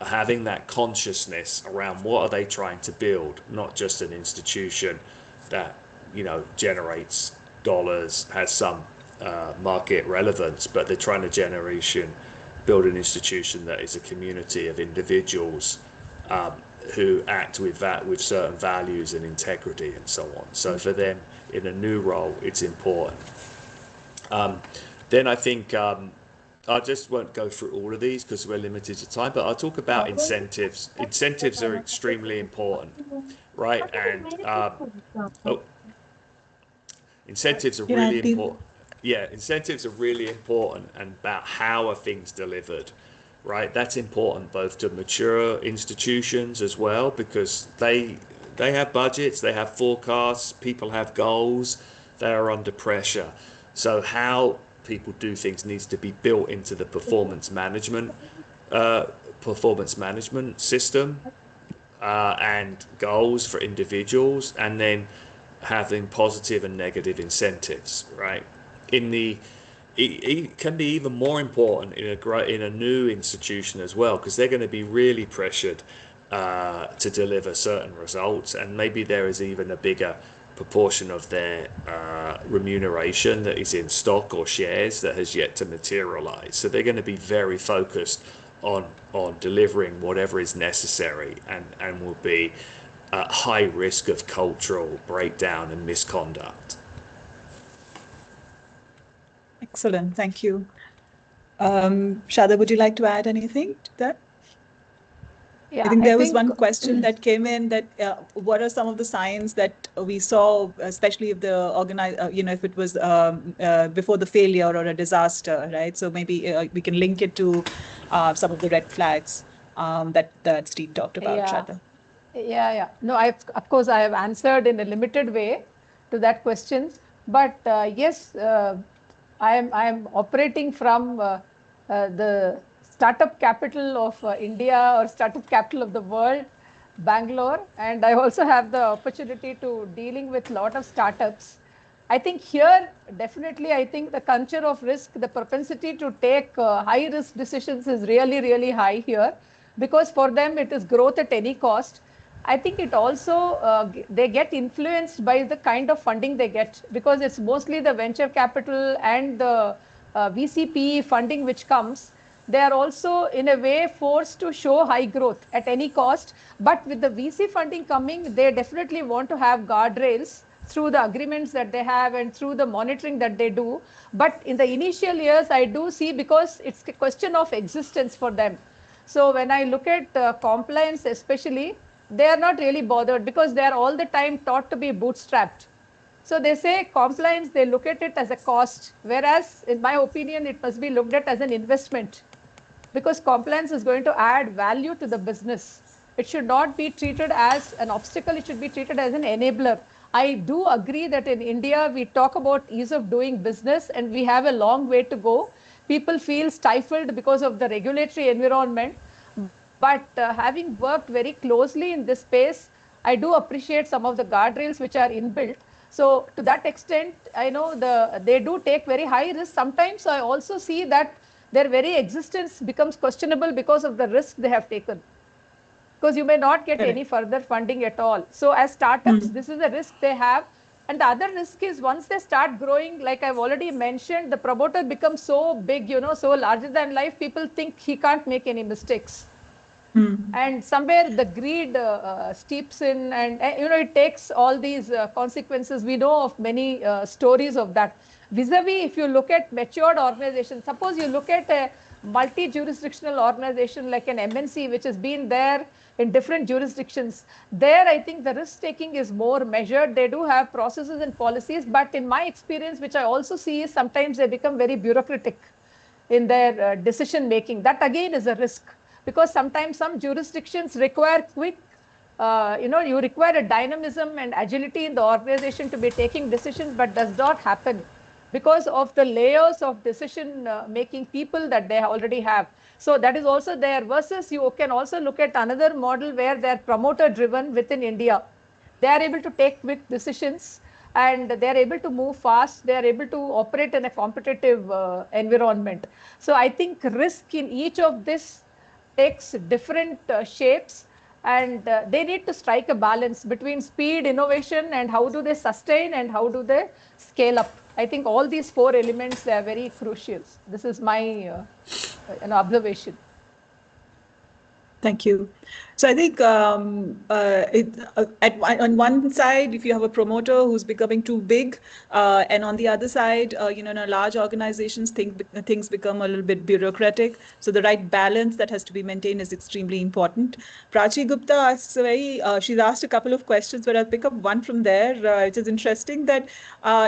having that consciousness around what are they trying to build, not just an institution that generates dollars, has some market relevance, but they're trying to build an institution that is a community of individuals who act with certain values and integrity and so on. So for them in a new role, it's important. Then I think I just won't go through all of these because we're limited to time, but I'll talk about incentives. Incentives are extremely important, right? And incentives are really important. Yeah, incentives are really important, and about how are things delivered, right? That's important both to mature institutions as well, because they have budgets, they have forecasts, people have goals, they are under pressure. So how people do things needs to be built into the performance management system, and goals for individuals, and then having positive and negative incentives, right? It can be even more important in a new institution as well, because they're going to be really pressured to deliver certain results, and maybe there is even a bigger proportion of their remuneration that is in stock or shares that has yet to materialize. So they're going to be very focused on delivering whatever is necessary, and will be at high risk of cultural breakdown and misconduct. Excellent, thank you. Sharada, would you like to add anything to that? Yeah, I think there was one question that came in that what are some of the signs that we saw, especially if the if it was before the failure or a disaster, right? So maybe we can link it to some of the red flags that Steve talked about, Sharada. Yeah. No, of course I have answered in a limited way to that question, but yes, I am operating from the startup capital of India or startup capital of the world, Bangalore. And I also have the opportunity to dealing with a lot of startups. I think here, definitely, I think the culture of risk, the propensity to take high risk decisions is really, really high here, because for them it is growth at any cost. I think it also, they get influenced by the kind of funding they get, because it's mostly the venture capital and the VCPE funding which comes. They are also in a way forced to show high growth at any cost. But with the VC funding coming, they definitely want to have guardrails through the agreements that they have and through the monitoring that they do. But in the initial years, I do see, because it's a question of existence for them. So when I look at compliance especially, they are not really bothered, because they are all the time taught to be bootstrapped. So they say compliance, they look at it as a cost, whereas in my opinion, it must be looked at as an investment, because compliance is going to add value to the business. It should not be treated as an obstacle, it should be treated as an enabler. I do agree that in India, we talk about ease of doing business and we have a long way to go. People feel stifled because of the regulatory environment. But having worked very closely in this space, I do appreciate some of the guardrails which are inbuilt. So to that extent, I know they do take very high risk. Sometimes I also see that their very existence becomes questionable because of the risk they have taken, because you may not get any further funding at all. So as startups, this is a risk they have. And the other risk is, once they start growing, like I've already mentioned, the promoter becomes so big, so larger than life, people think he can't make any mistakes. And somewhere the greed steeps in, and it takes all these consequences. We know of many stories of that. Vis-a-vis, if you look at matured organizations, suppose you look at a multi-jurisdictional organization like an MNC, which has been there in different jurisdictions, there I think the risk taking is more measured. They do have processes and policies, but in my experience, which I also see, is sometimes they become very bureaucratic in their decision making. That again is a risk, because sometimes some jurisdictions require quick, you require a dynamism and agility in the organization to be taking decisions, but does not happen because of the layers of decision making people that they already have. So that is also there. Versus, you can also look at another model where they're promoter driven within India. They are able to take quick decisions and they are able to move fast. They are able to operate in a competitive environment. So I think risk in each of this takes different shapes, and they need to strike a balance between speed, innovation, and how do they sustain and how do they scale up. I think all these four elements, they are very crucial. This is my observation. Thank you. So I think on one side, if you have a promoter who's becoming too big, and on the other side, in a large organizations, things become a little bit bureaucratic. So the right balance that has to be maintained is extremely important. Prachi Gupta asks she's asked a couple of questions, but I'll pick up one from there. It is interesting that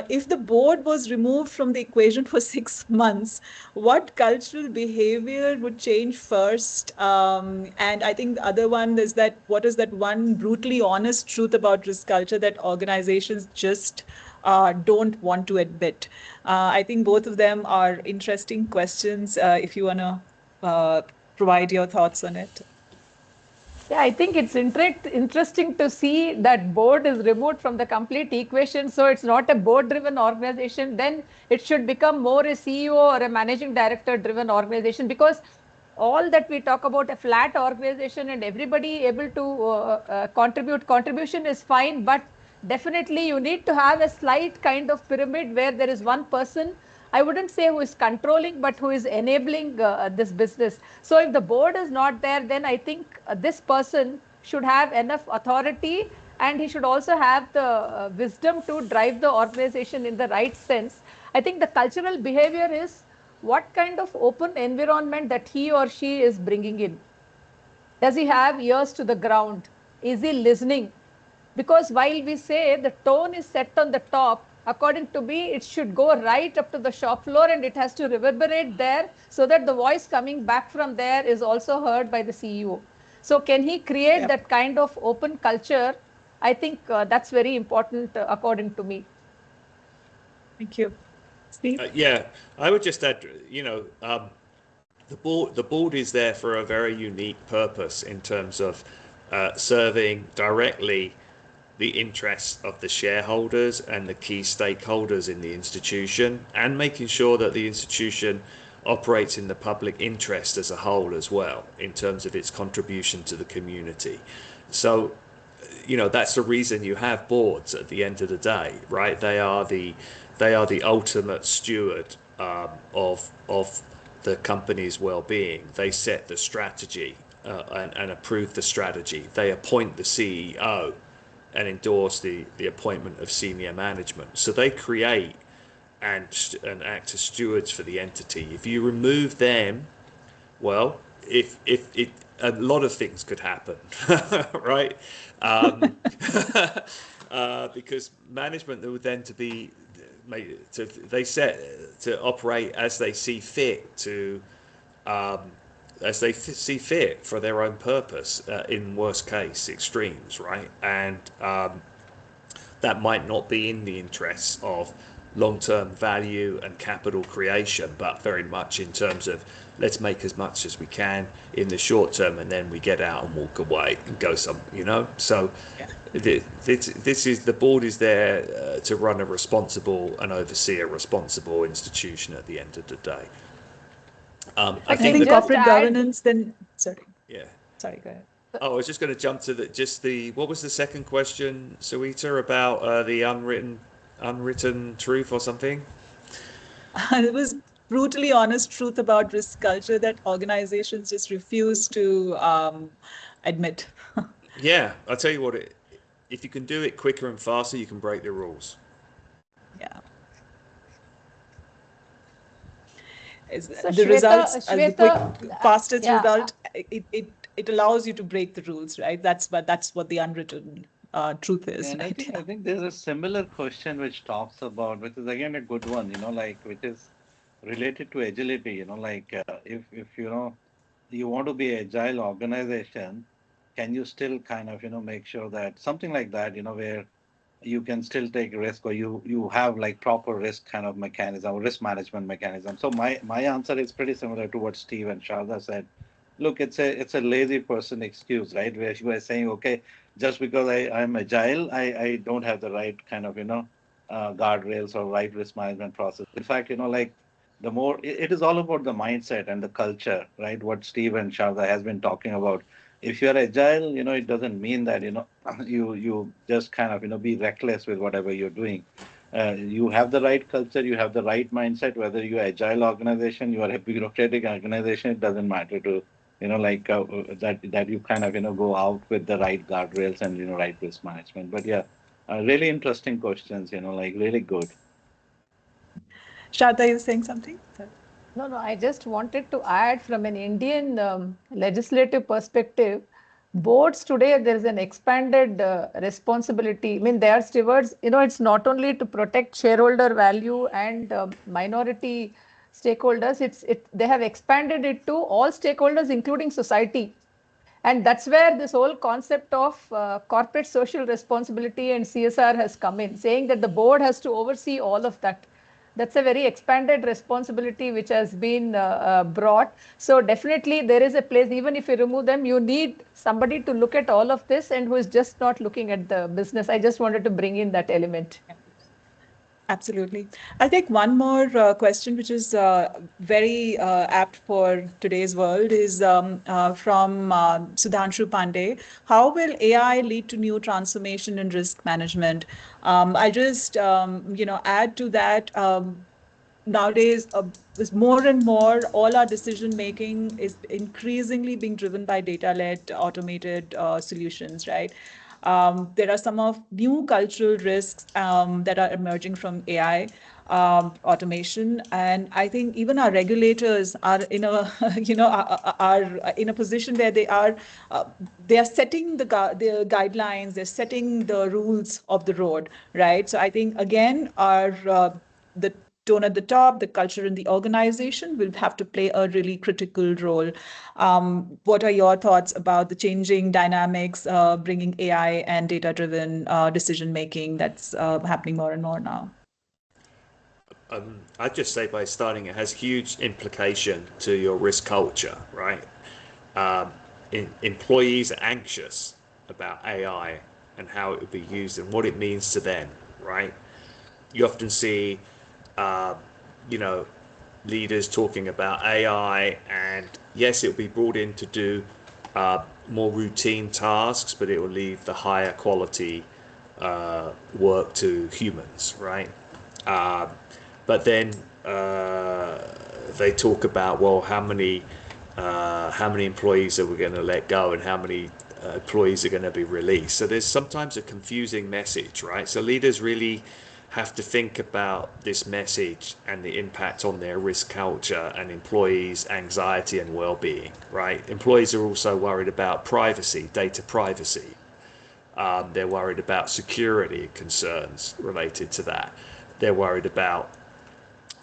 if the board was removed from the equation for 6 months, what cultural behavior would change first? And I think the other one is that what is that one brutally honest truth about risk culture that organizations just don't want to admit? I think both of them are interesting questions. If you want to provide your thoughts on it. Yeah, I think it's interesting to see that board is removed from the complete equation. So it's not a board-driven organization. Then it should become more a CEO or a managing director-driven organization, because all that we talk about, a flat organization and everybody able to contribution is fine, but definitely you need to have a slight kind of pyramid where there is one person, I wouldn't say who is controlling, but who is enabling this business. So if the board is not there, then I think this person should have enough authority, and he should also have the wisdom to drive the organization in the right sense. I think the cultural behavior is what kind of open environment that he or she is bringing in. Does he have ears to the ground? Is he listening? Because while we say the tone is set on the top, according to me, it should go right up to the shop floor and it has to reverberate there, so that the voice coming back from there is also heard by the CEO. So can he create that kind of open culture? I think that's very important according to me. Thank you. Steve? Yeah, I would just add, The board is there for a very unique purpose in terms of serving directly the interests of the shareholders and the key stakeholders in the institution, and making sure that the institution operates in the public interest as a whole as well, in terms of its contribution to the community. So, that's the reason you have boards at the end of the day, right? They are the ultimate steward of the company's well-being. They set the strategy and approve the strategy. They appoint the CEO and endorse the appointment of senior management. So they create and act as stewards for the entity. If you remove them, well, if a lot of things could happen, right? Because management would then they set to operate as they see fit for their own purpose, in worst case extremes, right? And that might not be in the interests of long-term value and capital creation, but very much in terms of let's make as much as we can in the short term, and then we get out and walk away and go So the board is there to run a responsible and oversee a responsible institution at the end of the day. I think corporate governance then, sorry. Yeah. Sorry, go ahead. Oh, I was just going to jump to what was the second question, Suita, about the unwritten truth or something? It was brutally honest truth about risk culture that organizations just refuse to admit. Yeah, I'll tell you what, if you can do it quicker and faster, you can break the rules. Yeah. So the results, Shweta, the quick, fastest result, it allows you to break the rules, right? That's what the unwritten truth is. And right? I think there's a similar question which talks about, which is again a good one, which is related to agility. If you want to be an agile organization, can you still kind of make sure that something like that, where you can still take risk, or you have like proper risk kind of mechanism or risk management mechanism. So my answer is pretty similar to what Steve and Sharda said. Look, it's a lazy person excuse, right? Where you are saying, okay, just because I'm agile, I don't have the right kind of guardrails or right risk management process. In fact, the more it is all about the mindset and the culture, right? What Steve and Sharda has been talking about. If you're agile, it doesn't mean that you just kind of be reckless with whatever you're doing. You have the right culture, you have the right mindset. Whether you're agile organization, you are a bureaucratic organization, it doesn't matter to that you kind of go out with the right guardrails and right risk management. But yeah, really interesting questions. Really good. Shraddha, you saying something? Sorry. No, I just wanted to add from an Indian legislative perspective, boards today, there is an expanded responsibility. I mean, they are stewards, it's not only to protect shareholder value and minority stakeholders, they have expanded it to all stakeholders, including society. And that's where this whole concept of corporate social responsibility and CSR has come in, saying that the board has to oversee all of that. That's a very expanded responsibility which has been brought. So definitely there is a place, even if you remove them, you need somebody to look at all of this and who is just not looking at the business. I just wanted to bring in that element. Absolutely. I'll take one more question, which is very apt for today's world, is from Sudhanshu Pandey. How will AI lead to new transformation in risk management? I just, add to that. Nowadays, is more and more, all our decision making is increasingly being driven by data-led automated solutions, right? There are some of new cultural risks that are emerging from AI automation, and I think even our regulators are in a are in a position where they are setting the guidelines, they're setting the rules of the road, right? So I think again the tone at the top, the culture in the organization will have to play a really critical role. What are your thoughts about the changing dynamics, bringing AI and data-driven decision-making that's happening more and more now? I'd just say by starting, it has huge implication to your risk culture, right? Employees are anxious about AI and how it would be used and what it means to them, right? You often see, uh, you know, leaders talking about AI, and yes, it will be brought in to do more routine tasks, but it will leave the higher quality work to humans, right? Uh, but then they talk about, well, how many employees are we going to let go, and how many employees are going to be released. So there's sometimes a confusing message, right? So leaders really have to think about this message and the impact on their risk culture and employees' anxiety and well-being, right? Employees are also worried about privacy, data privacy. They're worried about security concerns related to that. They're worried about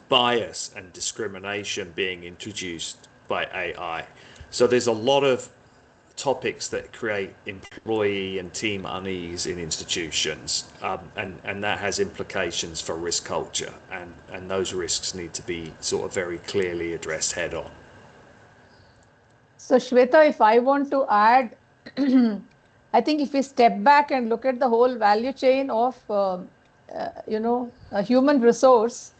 bias and discrimination being introduced by AI. So there's a lot of topics that create employee and team unease in institutions, and that has implications for risk culture, and those risks need to be sort of very clearly addressed head on. So Shweta, if I want to add, I think if we step back and look at the whole value chain of, a human resource,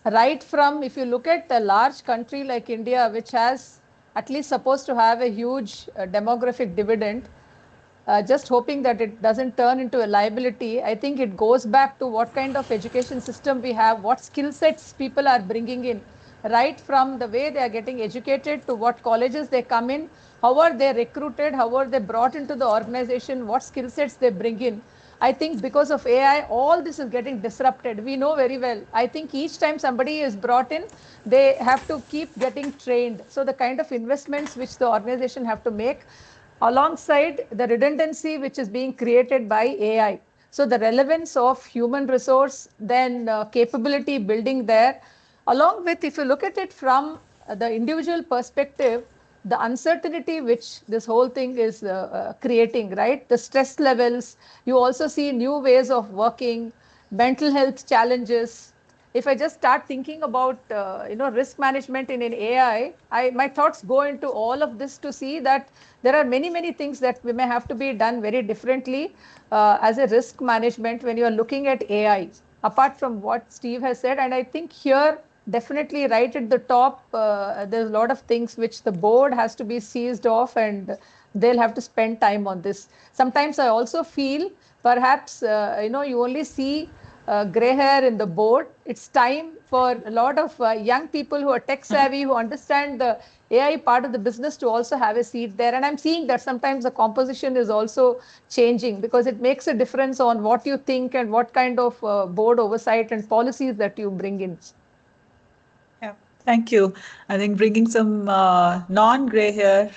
right from, if you look at a large country like India, which has at least supposed to have a huge demographic dividend, just hoping that it doesn't turn into a liability. I think it goes back to what kind of education system we have, what skill sets people are bringing in, right from the way they are getting educated to what colleges they come in, how are they recruited, how are they brought into the organization, what skill sets they bring in. I think because of AI, all this is getting disrupted. We know very well. I think each time somebody is brought in, they have to keep getting trained. So the kind of investments which the organization have to make alongside the redundancy which is being created by AI. So the relevance of human resource, then capability building there, along with, if you look at it from the individual perspective, the uncertainty which this whole thing is creating, right? The stress levels, you also see new ways of working, mental health challenges. If I just start thinking about risk management in AI, my thoughts go into all of this to see that there are many things that we may have to be done very differently as a risk management when you are looking at AI. Apart from what Steve has said, and I think here definitely right at the top, there's a lot of things which the board has to be seized off, and they'll have to spend time on this. Sometimes I also feel perhaps you only see gray hair in the board. It's time for a lot of young people who are tech savvy, who understand the AI part of the business, to also have a seat there. And I'm seeing that sometimes the composition is also changing, because it makes a difference on what you think and what kind of board oversight and policies that you bring in. Yeah, thank you. I think bringing some non-gray hair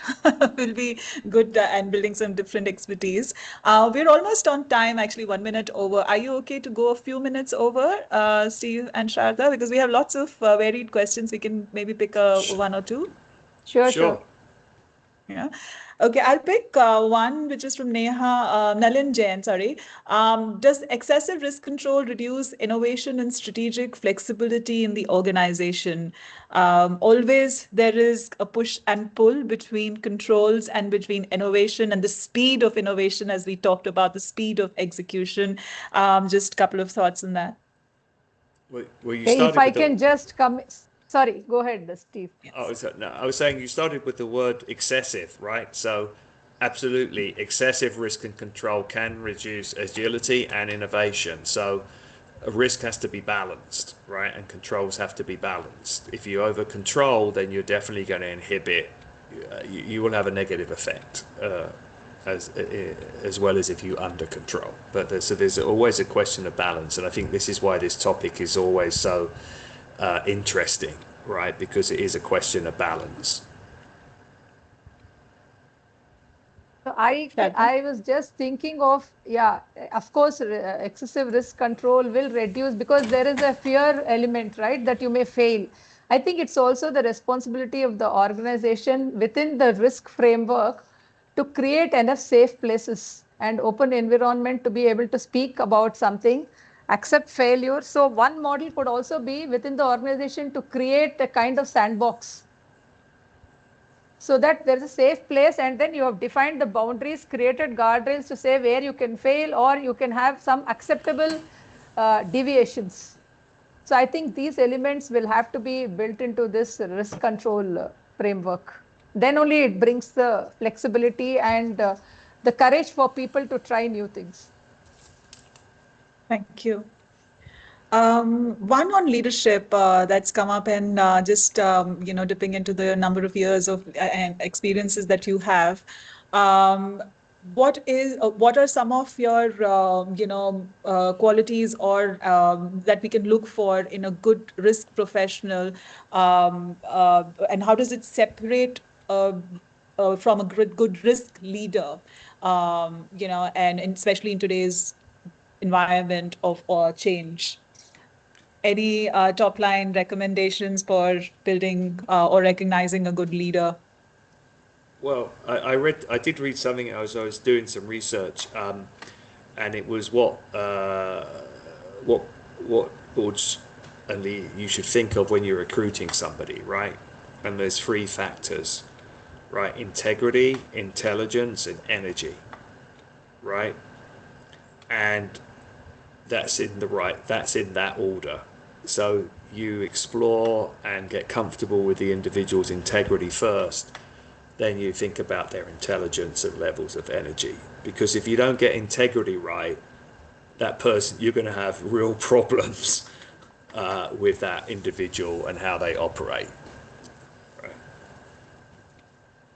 will be good, and building some different expertise. We're almost on time, actually 1 minute over. Are you okay to go a few minutes over, Steve and Sharda? Because we have lots of varied questions. We can maybe pick one or two. Sure. Yeah. Okay, I'll pick one which is from Nalin Jain, sorry. Does excessive risk control reduce innovation and strategic flexibility in the organization? Always there is a push and pull between controls and between innovation, and the speed of innovation, as we talked about, the speed of execution. Just a couple of thoughts on that. Well, you Hey, if started I with can just come, sorry, go ahead, Steve. no, I was saying you started with the word excessive, right? So, absolutely, excessive risk and control can reduce agility and innovation. So, a risk has to be balanced, right? And controls have to be balanced. If you over control, then you're definitely going to inhibit. You will have a negative effect, as well as if you under control. But there's always a question of balance, and I think this is why this topic is always so interesting, right? Because it is a question of balance. So I was just thinking of, yeah, of course, excessive risk control will reduce, because there is a fear element, right, that you may fail. I think it's also the responsibility of the organization within the risk framework to create enough safe places and open environment to be able to speak about something. accept failure. So one model could also be within the organization to create a kind of sandbox, so that there's a safe place, and then you have defined the boundaries, created guardrails to say where you can fail or you can have some acceptable deviations. So I think these elements will have to be built into this risk control framework. Then only it brings the flexibility and the courage for people to try new things. Thank you. One on leadership that's come up, and just dipping into the number of years of experiences that you have. What are some of your qualities or that we can look for in a good risk professional, and how does it separate from a good risk leader, and especially in today's environment of Change? Any top line recommendations for building or recognizing a good leader? Well, I did read something. I was doing some research, and it was what boards and you should think of when you're recruiting somebody, right? And there's three factors, right? Integrity, intelligence, and energy, right? And that's in that order. So you explore and get comfortable with the individual's integrity first, then you think about their intelligence and levels of energy. Because if you don't get integrity right, that person, you're going to have real problems with that individual and how they operate. Right.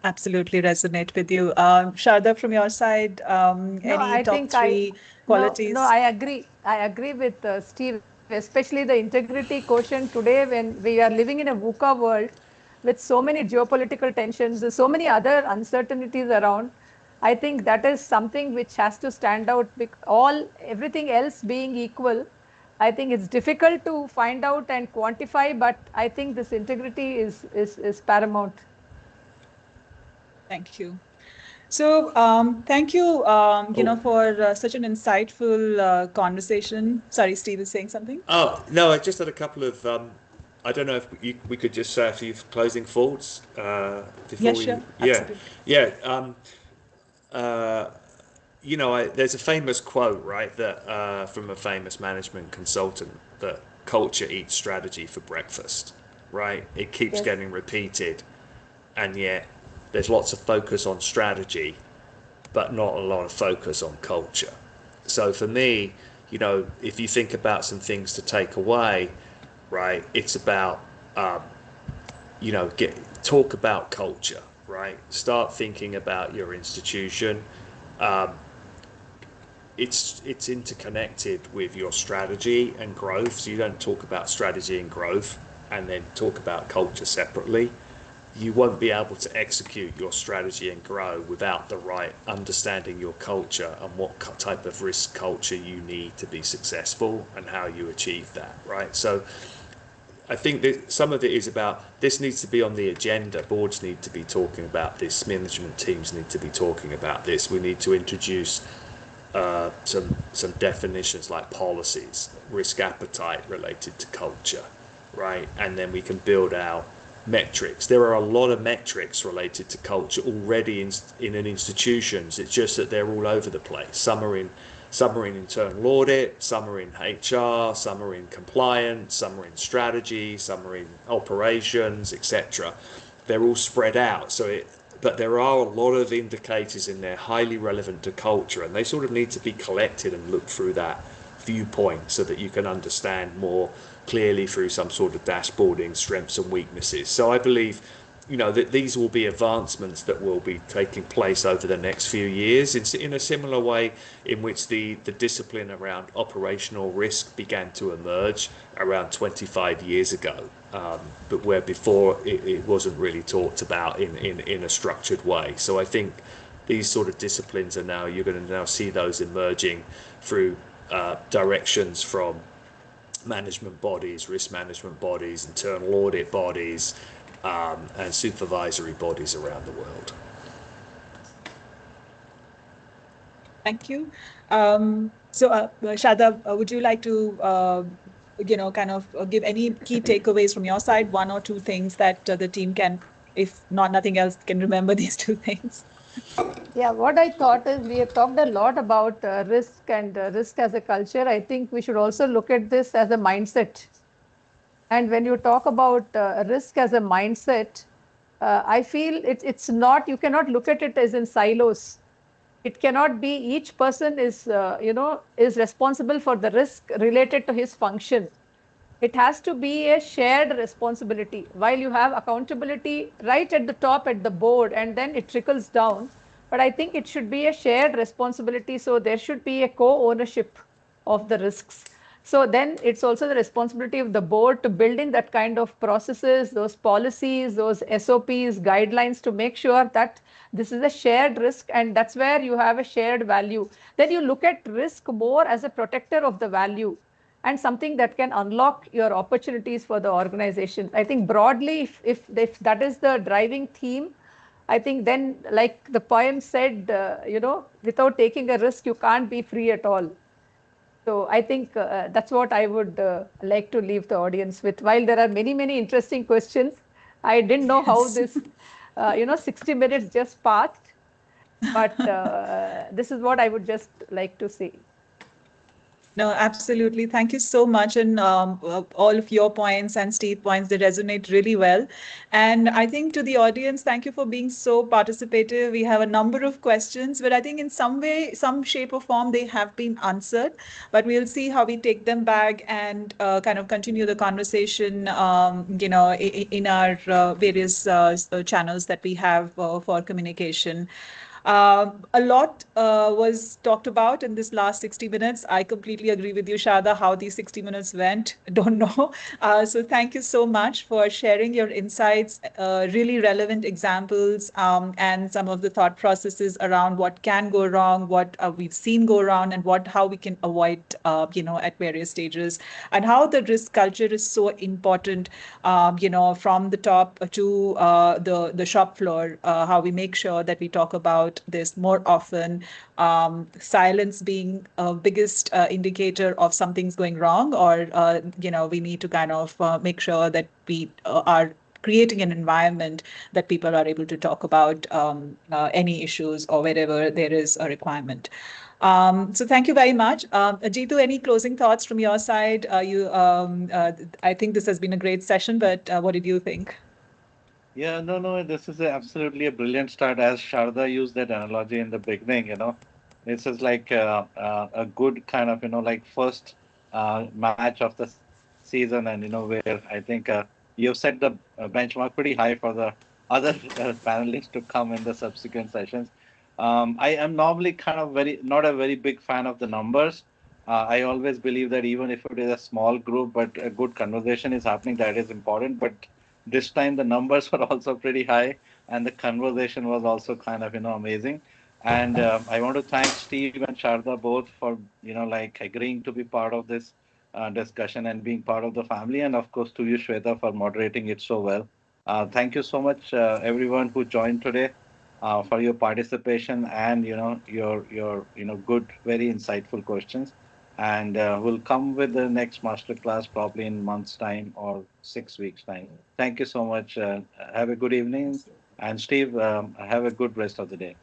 Absolutely resonate with you. Sharada, from your side, any top three qualities? No, I agree. I agree with Steve, especially the integrity quotient today when we are living in a VUCA world with so many geopolitical tensions, so many other uncertainties around. I think that is something which has to stand out. Everything else being equal, I think it's difficult to find out and quantify, but I think this integrity is paramount. Thank you. So, thank you, for such an insightful conversation. Sorry, Steve is saying something. Oh no, I just had a couple of. I don't know if we could just say a few closing thoughts before Yeah, sure. Absolutely. There's a famous quote, right, that from a famous management consultant, that culture eats strategy for breakfast, right? It keeps getting repeated, and yet there's lots of focus on strategy, but not a lot of focus on culture. So for me, if you think about some things to take away, right, it's about talk about culture, right? Start thinking about your institution. It's interconnected with your strategy and growth. So you don't talk about strategy and growth and then talk about culture separately. You won't be able to execute your strategy and grow without the right understanding your culture and what type of risk culture you need to be successful and how you achieve that, right? So I think that some of it is about, this needs to be on the agenda. Boards need to be talking about this. Management teams need to be talking about this. We need to introduce some definitions like policies, risk appetite related to culture, right? And then we can build out metrics. There are a lot of metrics related to culture already in an institutions. It's just that they're all over the place. Some are in internal audit, some are in HR, some are in compliance, some are in strategy, some are in operations, etc. They're all spread out. But there are a lot of indicators in there highly relevant to culture, and they sort of need to be collected and looked through that viewpoint so that you can understand more clearly through some sort of dashboarding strengths and weaknesses. So I believe that these will be advancements that will be taking place over the next few years in a similar way in which the discipline around operational risk began to emerge around 25 years ago, but where before it wasn't really talked about in a structured way. So I think these sort of disciplines you're going to now see those emerging through directions from management bodies, risk management bodies, internal audit bodies, and supervisory bodies around the world. Thank you. Shada, would you like to, kind of give any key takeaways from your side, one or two things that the team can, if not nothing else, can remember these two things? Yeah, what I thought is we have talked a lot about risk and risk as a culture. I think we should also look at this as a mindset. And when you talk about risk as a mindset, I feel it's not, you cannot look at it as in silos. It cannot be each person is, is responsible for the risk related to his function. It has to be a shared responsibility. While you have accountability right at the top at the board and then it trickles down, but I think it should be a shared responsibility. So there should be a co-ownership of the risks. So then it's also the responsibility of the board to build in that kind of processes, those policies, those SOPs, guidelines to make sure that this is a shared risk, and that's where you have a shared value. Then you look at risk more as a protector of the value and something that can unlock your opportunities for the organization. I think broadly, if that is the driving theme, I think then, like the poem said, without taking a risk, you can't be free at all. So I think that's what I would like to leave the audience with. While there are many, many interesting questions, I didn't know how Yes. this, 60 minutes just passed. But this is what I would just like to say. No, absolutely. Thank you so much. And all of your points and Steve's points, they resonate really well. And I think to the audience, thank you for being so participative. We have a number of questions, but I think in some way, some shape or form, they have been answered. But we'll see how we take them back and kind of continue the conversation, in our various channels that we have for communication. A lot was talked about in this last 60 minutes. I completely agree with you, Shada, how these 60 minutes went. Don't know. So thank you so much for sharing your insights, really relevant examples, and some of the thought processes around what can go wrong, what we've seen go wrong, and how we can avoid, at various stages, and how the risk culture is so important, from the top to the shop floor, how we make sure that we talk about this more often. Silence being a biggest indicator of something's going wrong, or we need to kind of make sure that we are creating an environment that people are able to talk about any issues or wherever there is a requirement. So thank you very much. Jitu, any closing thoughts from your side? I think this has been a great session, but what did you think? Yeah, no, no, this is absolutely a brilliant start. As Sharda used that analogy in the beginning, this is like a good kind of, like first match of the season, and where I think you've set the benchmark pretty high for the other panelists to come in the subsequent sessions. I am normally kind of not a very big fan of the numbers. I always believe that even if it is a small group, but a good conversation is happening, that is important. But this time the numbers were also pretty high, and the conversation was also kind of amazing. And I want to thank Steve and Sharda both for like agreeing to be part of this discussion and being part of the family, and of course to you, Shweta, for moderating it so well. Thank you so much, everyone who joined today, for your participation and your good, very insightful questions. And we'll come with the next masterclass probably in months' time or 6 weeks' time. Thank you so much. Have a good evening, and Steve, have a good rest of the day.